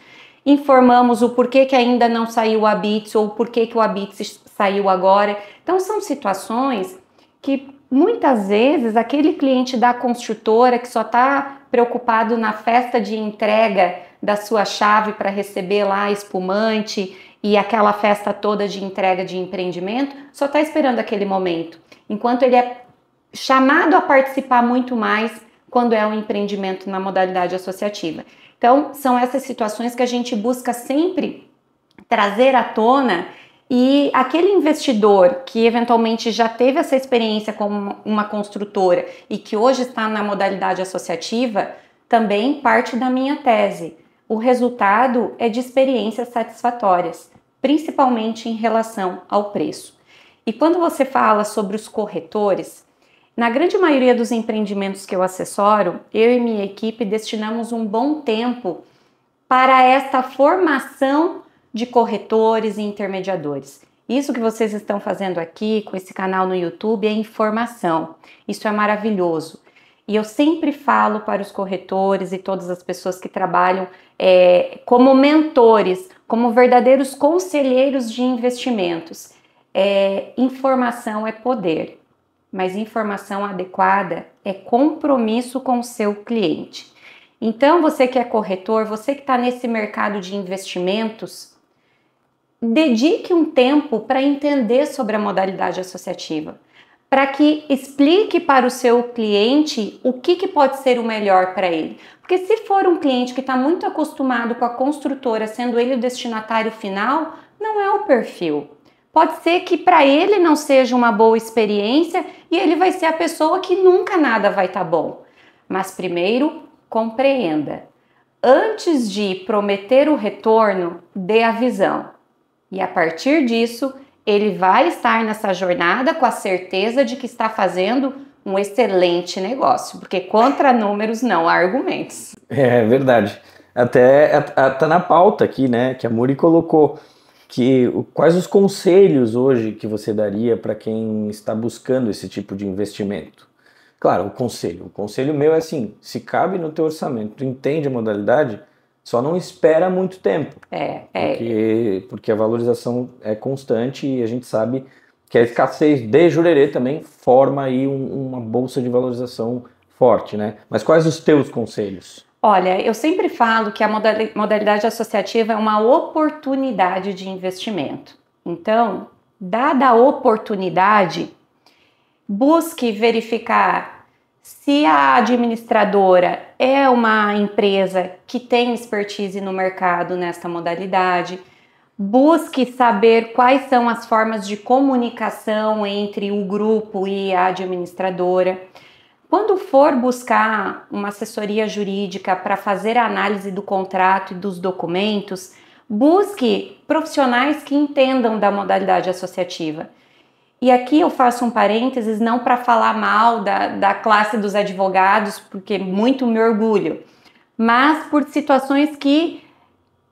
informamos o porquê que ainda não saiu o Habits ou o porquê que o Habits saiu agora. Então, são situações que muitas vezes aquele cliente da construtora que só está preocupado na festa de entrega da sua chave para receber lá espumante e aquela festa toda de entrega de empreendimento, só está esperando aquele momento, enquanto ele é chamado a participar muito mais quando é um empreendimento na modalidade associativa. Então, são essas situações que a gente busca sempre trazer à tona, e aquele investidor que eventualmente já teve essa experiência com uma construtora e que hoje está na modalidade associativa, também parte da minha tese. O resultado é de experiências satisfatórias, principalmente em relação ao preço. E quando você fala sobre os corretores, na grande maioria dos empreendimentos que eu assessoro, eu e minha equipe destinamos um bom tempo para esta formação de corretores e intermediadores. Isso que vocês estão fazendo aqui com esse canal no YouTube é informação. Isso é maravilhoso. E eu sempre falo para os corretores e todas as pessoas que trabalham como mentores, como verdadeiros conselheiros de investimentos. Informação é poder, mas informação adequada é compromisso com o seu cliente. Então, você que é corretor, você que está nesse mercado de investimentos, dedique um tempo para entender sobre a modalidade associativa, para que explique para o seu cliente o que pode ser o melhor para ele. Porque se for um cliente que está muito acostumado com a construtora, sendo ele o destinatário final, não é o perfil. Pode ser que para ele não seja uma boa experiência e ele vai ser a pessoa que nunca nada vai estar bom. Mas primeiro, compreenda. Antes de prometer o retorno, dê a visão. E a partir disso, ele vai estar nessa jornada com a certeza de que está fazendo um excelente negócio, porque contra números não há argumentos. É verdade. Até tá na pauta aqui, né, que a Muri colocou, quais os conselhos hoje que você daria para quem está buscando esse tipo de investimento? Claro, o conselho meu é assim, se cabe no teu orçamento, tu entende a modalidade, só não espera muito tempo, porque a valorização é constante e a gente sabe que a escassez de Jurerê também forma aí uma bolsa de valorização forte, né? Mas quais os teus conselhos? Olha, eu sempre falo que a modalidade associativa é uma oportunidade de investimento. Então, dada a oportunidade, busque verificar se a administradora é uma empresa que tem expertise no mercado nesta modalidade. Busque saber quais são as formas de comunicação entre o grupo e a administradora. Quando for buscar uma assessoria jurídica para fazer a análise do contrato e dos documentos, busque profissionais que entendam da modalidade associativa. E aqui eu faço um parênteses, não para falar mal da classe dos advogados, porque muito me orgulho, mas por situações que,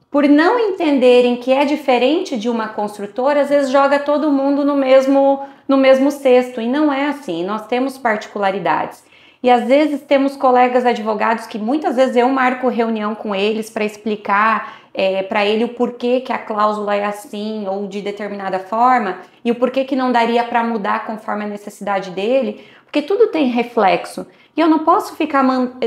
por não entenderem que é diferente de uma construtora, às vezes joga todo mundo no mesmo cesto, e não é assim, nós temos particularidades. E às vezes temos colegas advogados que muitas vezes eu marco reunião com eles para explicar para ele o porquê que a cláusula é assim ou de determinada forma e o porquê que não daria para mudar conforme a necessidade dele, porque tudo tem reflexo. E eu não posso ficar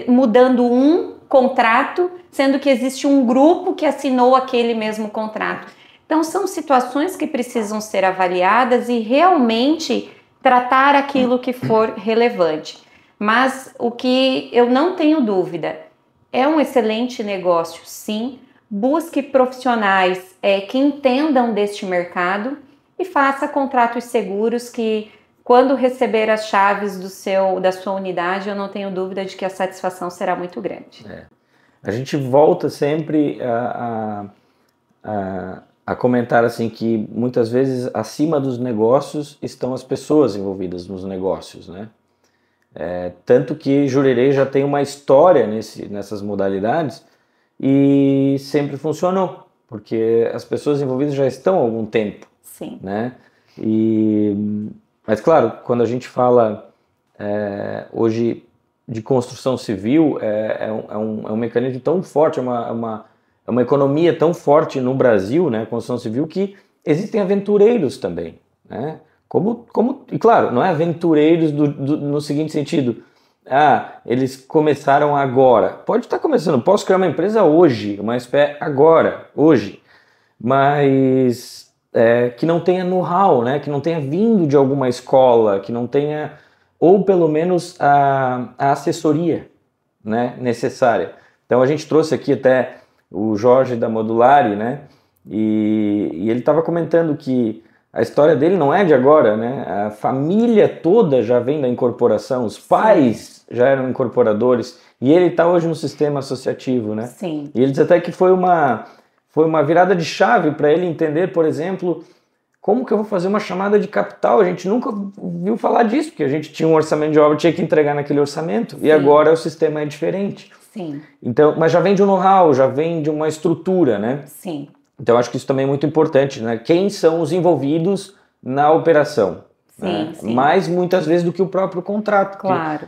mudando um contrato, sendo que existe um grupo que assinou aquele mesmo contrato. Então são situações que precisam ser avaliadas e realmente tratar aquilo que for relevante. Mas o que eu não tenho dúvida, é um excelente negócio, sim. Busque profissionais que entendam deste mercado e faça contratos seguros que, quando receber as chaves da sua unidade, eu não tenho dúvida de que a satisfação será muito grande. A gente volta sempre a comentar assim que muitas vezes acima dos negócios estão as pessoas envolvidas nos negócios, né? Tanto que Jurerê já tem uma história nessas modalidades e sempre funcionou, porque as pessoas envolvidas já estão há algum tempo. Sim. Né? Mas claro, quando a gente fala hoje de construção civil, é um mecanismo tão forte, é uma economia tão forte no Brasil, né, construção civil, que existem aventureiros também, né? E claro, não é aventureiros no seguinte sentido, eles começaram agora. Pode estar começando, posso criar uma empresa hoje, uma SPE agora, hoje, mas que não tenha know-how, né? Que não tenha vindo de alguma escola, que não tenha, ou pelo menos a assessoria, né, necessária. Então a gente trouxe aqui até o Jorge da Modulari, né? E ele estava comentando que a história dele não é de agora, né? A família toda já vem da incorporação, os pais já eram incorporadores e ele está hoje no sistema associativo, né? Sim. E ele diz até que foi uma virada de chave para ele entender, por exemplo, como que eu vou fazer uma chamada de capital? A gente nunca viu falar disso, porque a gente tinha um orçamento de obra, tinha que entregar naquele orçamento. Sim. E agora o sistema é diferente. Sim. Então, mas já vem de um know-how, já vem de uma estrutura, né? Sim. Então, acho que isso também é muito importante, né? Quem são os envolvidos na operação? Sim, né? sim. Mais, muitas vezes, do que o próprio contrato. Claro.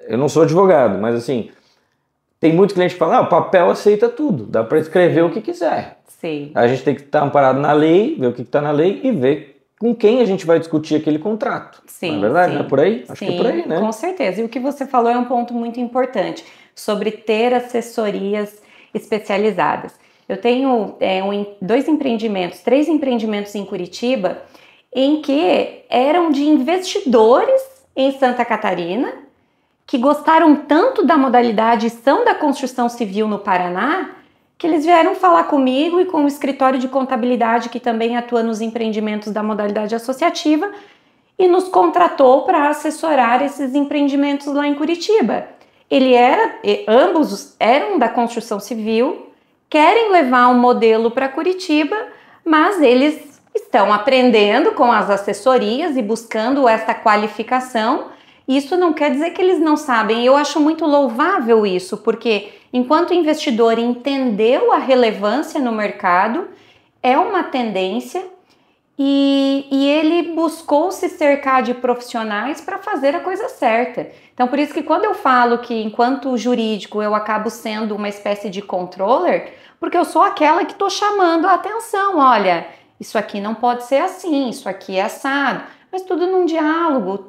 Eu não sou advogado, mas assim, tem muito cliente que fala, o papel aceita tudo, dá para escrever o que quiser. Sim. A gente tem que estar amparado na lei, ver o que está na lei e ver com quem a gente vai discutir aquele contrato. Sim, não é verdade? sim. Não é por aí? Acho Sim, que é por aí, né? Com certeza. E o que você falou é um ponto muito importante, sobre ter assessorias especializadas. Eu tenho três empreendimentos em Curitiba, em que eram de investidores em Santa Catarina, que gostaram tanto da modalidade e são da construção civil no Paraná, que eles vieram falar comigo e com o escritório de contabilidade, que também atua nos empreendimentos da modalidade associativa, e nos contratou para assessorar esses empreendimentos lá em Curitiba. Ambos eram da construção civil, querem levar um modelo para Curitiba, mas eles estão aprendendo com as assessorias e buscando essa qualificação. Isso não quer dizer que eles não sabem. Eu acho muito louvável isso, porque enquanto o investidor entendeu a relevância no mercado, é uma tendência e ele buscou se cercar de profissionais para fazer a coisa certa. Então, por isso que quando eu falo que enquanto jurídico eu acabo sendo uma espécie de controller, porque eu sou aquela que estou chamando a atenção. Olha, isso aqui não pode ser assim, isso aqui é assado, mas tudo num diálogo.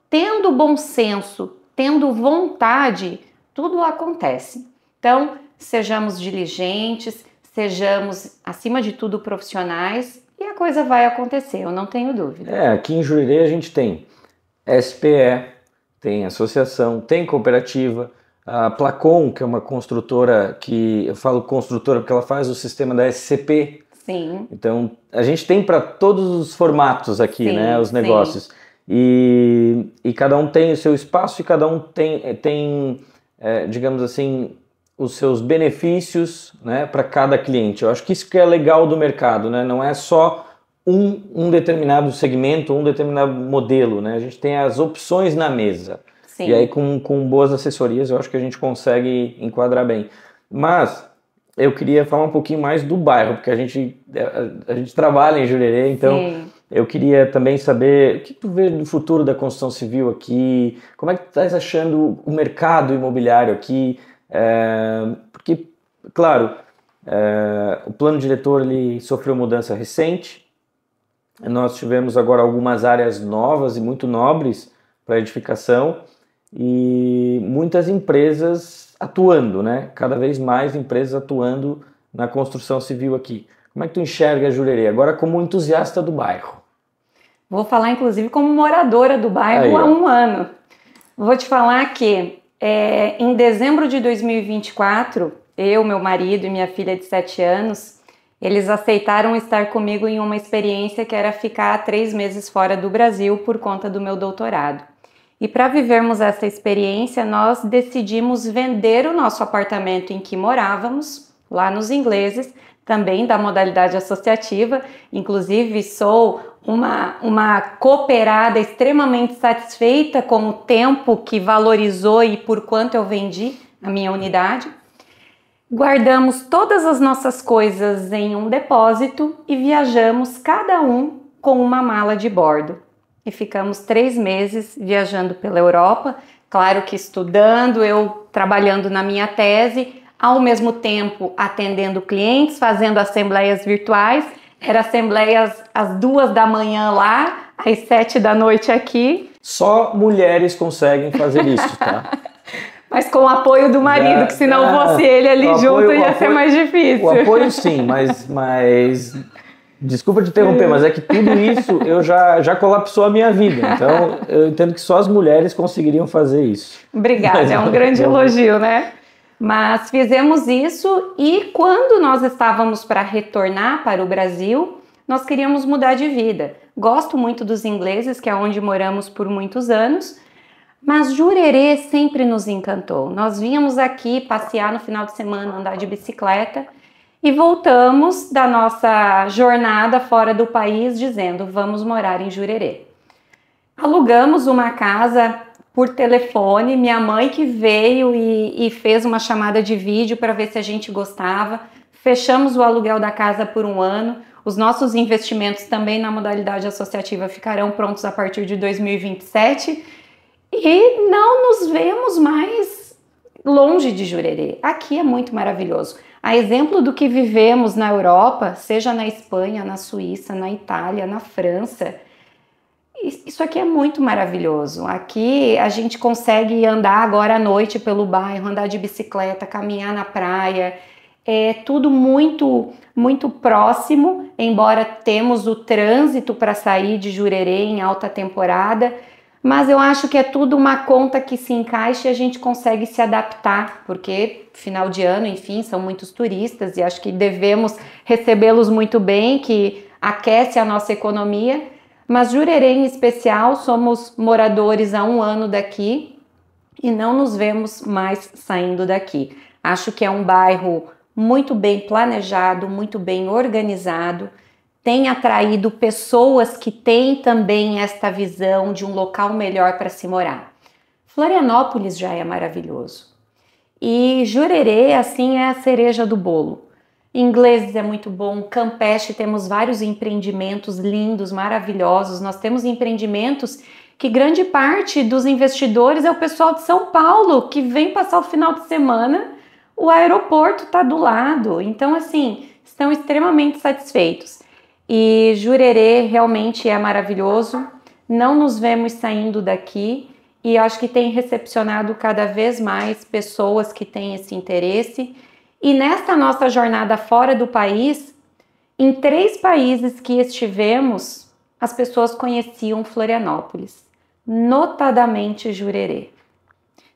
Tendo bom senso, tendo vontade, tudo acontece. Então, sejamos diligentes, sejamos, acima de tudo, profissionais e a coisa vai acontecer, eu não tenho dúvida. Aqui em Jurerê a gente tem SPE, tem associação, tem cooperativa, a Placon, que é uma construtora que, eu falo construtora porque ela faz o sistema da SCP. Sim. Então, a gente tem para todos os formatos aqui, sim, né, os negócios. Sim. E cada um tem o seu espaço e cada um tem digamos assim, os seus benefícios, né, para cada cliente. Eu acho que isso que é legal do mercado, né? Não é só um determinado segmento, um determinado modelo, né? A gente tem as opções na mesa. Sim. E aí com boas assessorias eu acho que a gente consegue enquadrar bem. Mas eu queria falar um pouquinho mais do bairro, porque a gente trabalha em Jurerê, então sim, eu queria também saber o que tu vê do futuro da construção civil aqui, como é que tu estás achando o mercado imobiliário aqui, porque, claro, o plano diretor ele sofreu mudança recente, nós tivemos agora algumas áreas novas e muito nobres para edificação e muitas empresas atuando, né? Cada vez mais empresas atuando na construção civil aqui. Como é que tu enxerga Jurerê agora como entusiasta do bairro? Vou falar inclusive como moradora do bairro há um ano. Vou te falar que em dezembro de 2024, eu, meu marido e minha filha de 7 anos, eles aceitaram estar comigo em uma experiência que era ficar 3 meses fora do Brasil por conta do meu doutorado. E para vivermos essa experiência, nós decidimos vender o nosso apartamento em que morávamos, lá nos Ingleses, também da modalidade associativa. Inclusive, sou uma cooperada extremamente satisfeita com o tempo que valorizou e por quanto eu vendi a minha unidade. Guardamos todas as nossas coisas em um depósito e viajamos cada um com uma mala de bordo. E ficamos 3 meses viajando pela Europa, claro que estudando, eu trabalhando na minha tese, ao mesmo tempo atendendo clientes, fazendo assembleias virtuais. Era assembleias às 2 da manhã lá, às 7 da noite aqui. Só mulheres conseguem fazer isso, tá? Mas com o apoio do marido, que se não fosse ele ali junto ia ser mais difícil. O apoio sim, mas desculpa te interromper, mas é que tudo isso eu já colapsou a minha vida. Então eu entendo que só as mulheres conseguiriam fazer isso. Obrigada, é um grande elogio, né? Mas fizemos isso e quando nós estávamos para retornar para o Brasil, nós queríamos mudar de vida. Gosto muito dos ingleses, que é onde moramos por muitos anos, mas Jurerê sempre nos encantou. Nós vínhamos aqui passear no final de semana, andar de bicicleta e voltamos da nossa jornada fora do país dizendo, vamos morar em Jurerê. Alugamos uma casa por telefone, minha mãe que veio e fez uma chamada de vídeo para ver se a gente gostava. Fechamos o aluguel da casa por 1 ano. Os nossos investimentos também na modalidade associativa ficarão prontos a partir de 2027. E não nos vemos mais longe de Jurerê. Aqui é muito maravilhoso. A exemplo do que vivemos na Europa, seja na Espanha, na Suíça, na Itália, na França, isso aqui é muito maravilhoso. Aqui a gente consegue andar agora à noite pelo bairro, andar de bicicleta, caminhar na praia. É tudo muito, muito próximo, embora temos o trânsito para sair de Jurerê em alta temporada, mas eu acho que é tudo uma conta que se encaixa e a gente consegue se adaptar, porque final de ano, enfim, são muitos turistas e acho que devemos recebê-los muito bem, que aquece a nossa economia. Mas Jurerê em especial, somos moradores há 1 ano daqui e não nos vemos mais saindo daqui. Acho que é um bairro muito bem planejado, muito bem organizado, tem atraído pessoas que têm também esta visão de um local melhor para se morar. Florianópolis já é maravilhoso e Jurerê, assim, é a cereja do bolo. Ingleses é muito bom, Campeche temos vários empreendimentos lindos, maravilhosos. Nós temos empreendimentos que grande parte dos investidores é o pessoal de São Paulo, que vem passar o final de semana, o aeroporto está do lado. Então, assim, estão extremamente satisfeitos. E Jurerê realmente é maravilhoso, não nos vemos saindo daqui e acho que tem recepcionado cada vez mais pessoas que têm esse interesse. E nesta nossa jornada fora do país, em 3 países que estivemos, as pessoas conheciam Florianópolis, notadamente Jurerê.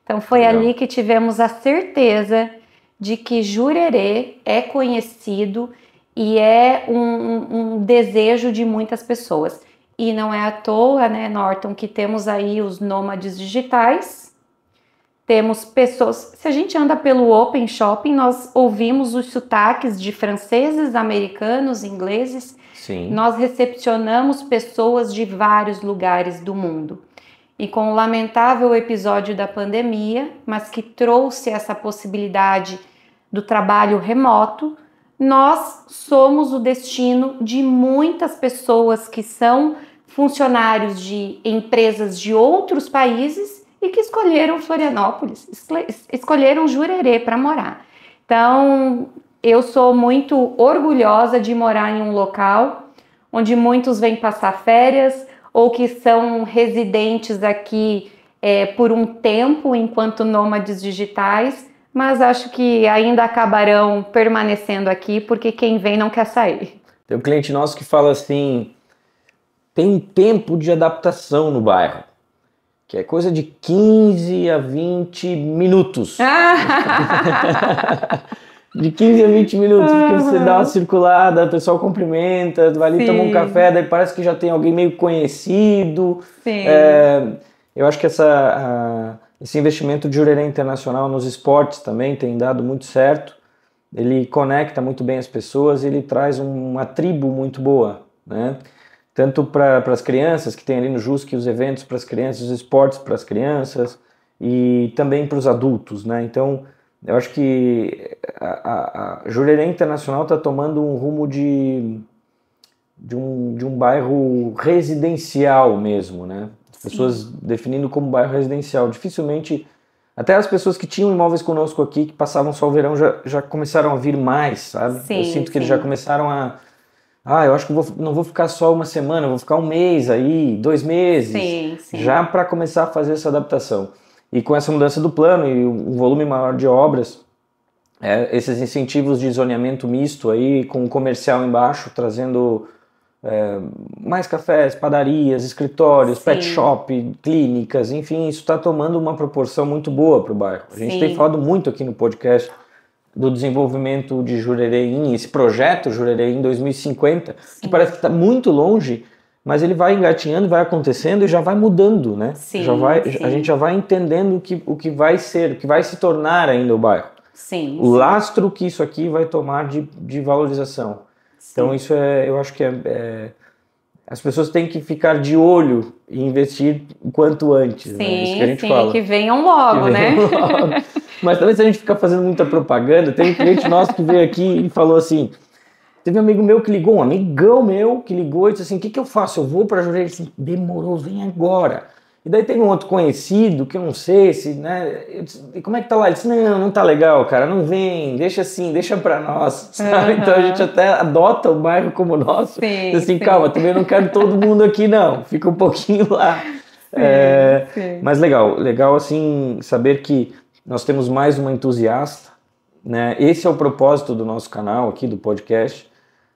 Então foi ali que tivemos a certeza de que Jurerê é conhecido e é um desejo de muitas pessoas. E não é à toa, né, Norton, que temos aí os nômades digitais. Temos pessoas, se a gente anda pelo Open Shopping, nós ouvimos os sotaques de franceses, americanos, ingleses. Sim. Nós recepcionamos pessoas de vários lugares do mundo. E com o lamentável episódio da pandemia, mas que trouxe essa possibilidade do trabalho remoto, nós somos o destino de muitas pessoas que são funcionários de empresas de outros países e que escolheram Florianópolis, escolheram Jurerê para morar. Então, eu sou muito orgulhosa de morar em um local onde muitos vêm passar férias ou que são residentes aqui por um tempo enquanto nômades digitais, mas acho que ainda acabarão permanecendo aqui porque quem vem não quer sair. Tem um cliente nosso que fala assim, tem um tempo de adaptação no bairro, que é coisa de 15 a 20 minutos. De 15 a 20 minutos, porque você dá uma circulada, o pessoal cumprimenta, vai ali tomar um café, daí parece que já tem alguém meio conhecido. Sim. Eu acho que esse investimento de Jurerê Internacional nos esportes também tem dado muito certo. Ele conecta muito bem as pessoas, ele traz uma tribo muito boa, né? Tanto para as crianças, que tem ali no JUSC os eventos para as crianças, os esportes para as crianças, e também para os adultos, né? Então, eu acho que a Jurerê Internacional está tomando um rumo de um bairro residencial mesmo, né? As pessoas definindo como bairro residencial. Dificilmente, até as pessoas que tinham imóveis conosco aqui, que passavam só o verão, já começaram a vir mais, sabe? Sim, eu sinto que eles já começaram eu acho que não vou ficar só uma semana, vou ficar um mês aí, 2 meses, já para começar a fazer essa adaptação. E com essa mudança do plano e um volume maior de obras, esses incentivos de zoneamento misto aí, com o comercial embaixo, trazendo mais cafés, padarias, escritórios, pet shop, clínicas, enfim, isso está tomando uma proporção muito boa para o bairro. A gente tem falado muito aqui no podcast do desenvolvimento de Jurerê, esse projeto Jurerê em 2050, que parece que está muito longe, mas ele vai engatinhando, vai acontecendo e já vai mudando, né? A gente já vai entendendo o que vai ser, o que vai se tornar ainda o bairro. O lastro que isso aqui vai tomar de valorização. Então isso eu acho que as pessoas têm que ficar de olho e investir o quanto antes, né? Isso que a gente fala. Que venham logo, né? Mas também se a gente ficar fazendo muita propaganda, tem um cliente nosso que veio aqui e falou assim, teve um amigo meu que ligou, um amigão meu que ligou e disse assim, o que eu faço? Eu vou para Jurerê? Ele disse, demorou, vem agora. E daí tem um outro conhecido, que eu não sei se, né, e como é que tá lá? Ele disse, não tá legal, cara, não vem, deixa assim, deixa pra nós, sabe? Então a gente até adota o bairro como nosso, Sim, assim, sim. calma, também não quero todo mundo aqui não, fica um pouquinho lá. Sim. Mas legal assim, saber que nós temos mais uma entusiasta, né? Esse é o propósito do nosso canal aqui, do podcast,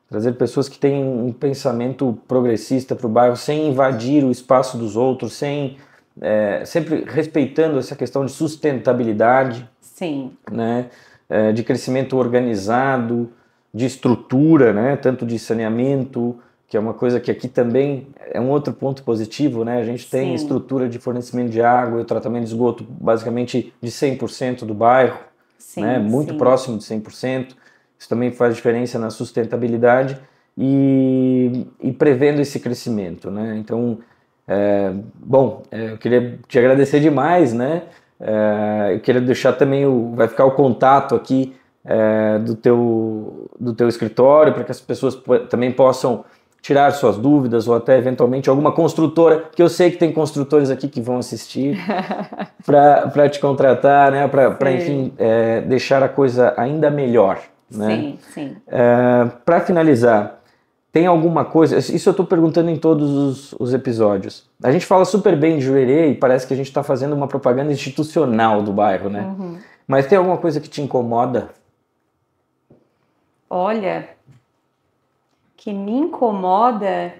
trazer pessoas que têm um pensamento progressista para o bairro, sem invadir o espaço dos outros, sempre respeitando essa questão de sustentabilidade, Sim. né? De crescimento organizado, de estrutura, né? Tanto de saneamento, que é uma coisa que aqui também é um outro ponto positivo, né? A gente tem Sim. estrutura de fornecimento de água e o tratamento de esgoto basicamente de 100% do bairro, Sim, né? Muito sim. próximo de 100%. Isso também faz diferença na sustentabilidade e prevendo esse crescimento, né? Então, eu queria te agradecer demais, né? Eu queria deixar também, vai ficar o contato aqui do teu escritório, para que as pessoas também possam tirar suas dúvidas, ou até eventualmente alguma construtora, que eu sei que tem construtores aqui que vão assistir, para te contratar, né? Para enfim, deixar a coisa ainda melhor. Né? Sim, sim. Para finalizar, tem alguma coisa, isso eu estou perguntando em todos os episódios, a gente fala super bem de Jurerê e parece que a gente está fazendo uma propaganda institucional do bairro, né? Uhum. Mas tem alguma coisa que te incomoda? Olha, que me incomoda,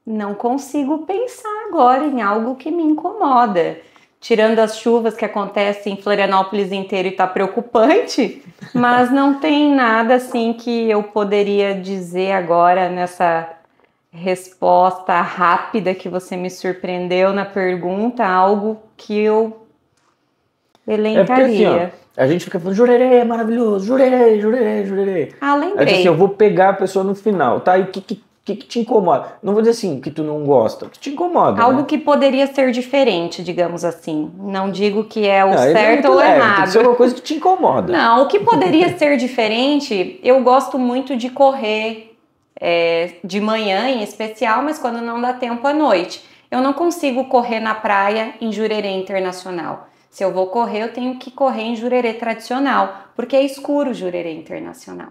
não consigo pensar agora em algo que me incomoda. Tirando as chuvas que acontecem em Florianópolis inteiro e tá preocupante, mas não tem nada assim que eu poderia dizer agora nessa resposta rápida que você me surpreendeu na pergunta, algo que eu elencaria. Assim, ó, a gente fica falando, Jurerê é maravilhoso, Jurerê, Jurerê, Jurerê. Ah, lembrei. Assim, eu vou pegar a pessoa no final, tá? E o que te incomoda? Não vou dizer assim, que tu não gosta, o que te incomoda, Algo né? que poderia ser diferente, digamos assim. Não digo que é o Não, certo ou tem errado. que ser uma coisa que te incomoda. Não, o que poderia ser diferente, eu gosto muito de correr de manhã em especial, mas quando não dá tempo à noite. Eu não consigo correr na praia em Jurerê Internacional. Se eu vou correr, eu tenho que correr em Jurerê Tradicional, porque é escuro Jurerê Internacional.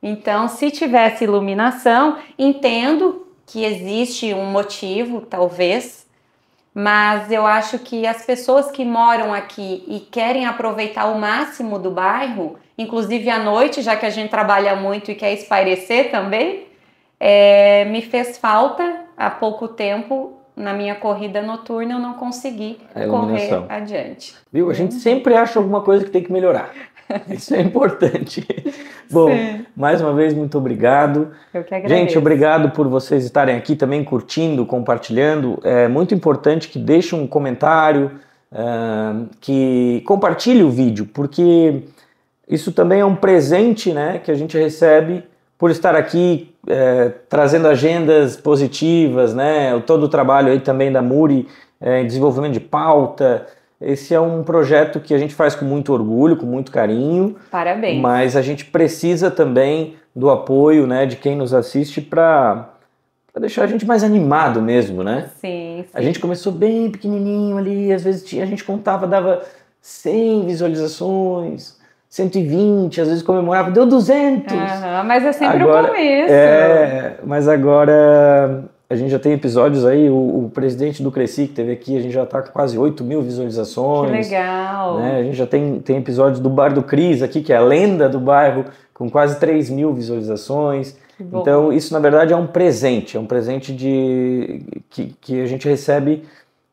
Então, se tivesse iluminação, entendo que existe um motivo, talvez, mas eu acho que as pessoas que moram aqui e querem aproveitar o máximo do bairro, inclusive à noite, já que a gente trabalha muito e quer espairecer também, me fez falta há pouco tempo. Na minha corrida noturna eu não consegui correr adiante. Viu? A gente sempre acha alguma coisa que tem que melhorar. Isso é importante. Bom, Sim. Mais uma vez, muito obrigado. Eu que agradeço. Gente, obrigado por vocês estarem aqui também curtindo, compartilhando. É muito importante que deixem um comentário, que compartilhe o vídeo, porque isso também é um presente, né, que a gente recebe por estar aqui trazendo agendas positivas, né, todo o trabalho aí também da Muri, em desenvolvimento de pauta. Esse é um projeto que a gente faz com muito orgulho, com muito carinho. Parabéns. Mas a gente precisa também do apoio, né, de quem nos assiste para deixar a gente mais animado mesmo, né? Sim, sim. A gente começou bem pequenininho ali, às vezes a gente contava, dava 100 visualizações, 120, às vezes comemorava, deu 200. Mas é sempre o começo. Mas agora a gente já tem episódios aí, o presidente do Cresci que teve aqui, a gente já está com quase 8 mil visualizações. Que legal. Né? A gente já tem episódios do Bar do Cris aqui, que é a lenda do bairro, com quase 3 mil visualizações. Então isso na verdade é um presente que a gente recebe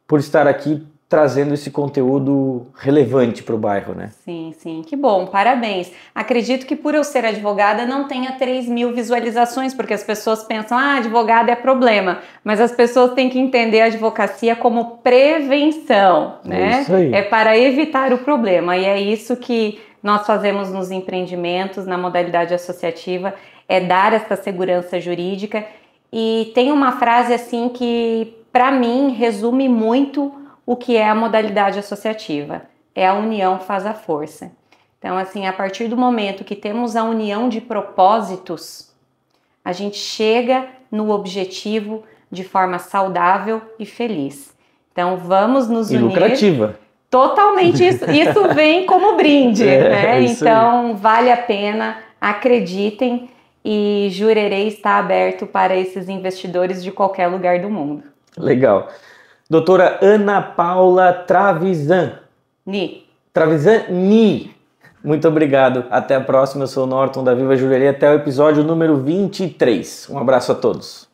por estar aqui trazendo esse conteúdo relevante para o bairro, né? Sim, sim, que bom, parabéns. Acredito que por eu ser advogada não tenha 3 mil visualizações, porque as pessoas pensam, advogada é problema, mas as pessoas têm que entender a advocacia como prevenção, né? Isso aí. É para evitar o problema, e é isso que nós fazemos nos empreendimentos, na modalidade associativa, é dar essa segurança jurídica. E tem uma frase assim que, para mim, resume muito o que é a modalidade associativa. É a união faz a força. Então, assim, a partir do momento que temos a união de propósitos, a gente chega no objetivo de forma saudável e feliz. Então vamos nos unir. E lucrativa. Totalmente, isso vem como brinde, né? Então vale a pena, acreditem, e Jurerê está aberto para esses investidores de qualquer lugar do mundo. Legal. Doutora Ana Paula Travisani, muito obrigado. Até a próxima. Eu sou o Norton da Viva Jurerê. Até o episódio número 23. Um abraço a todos.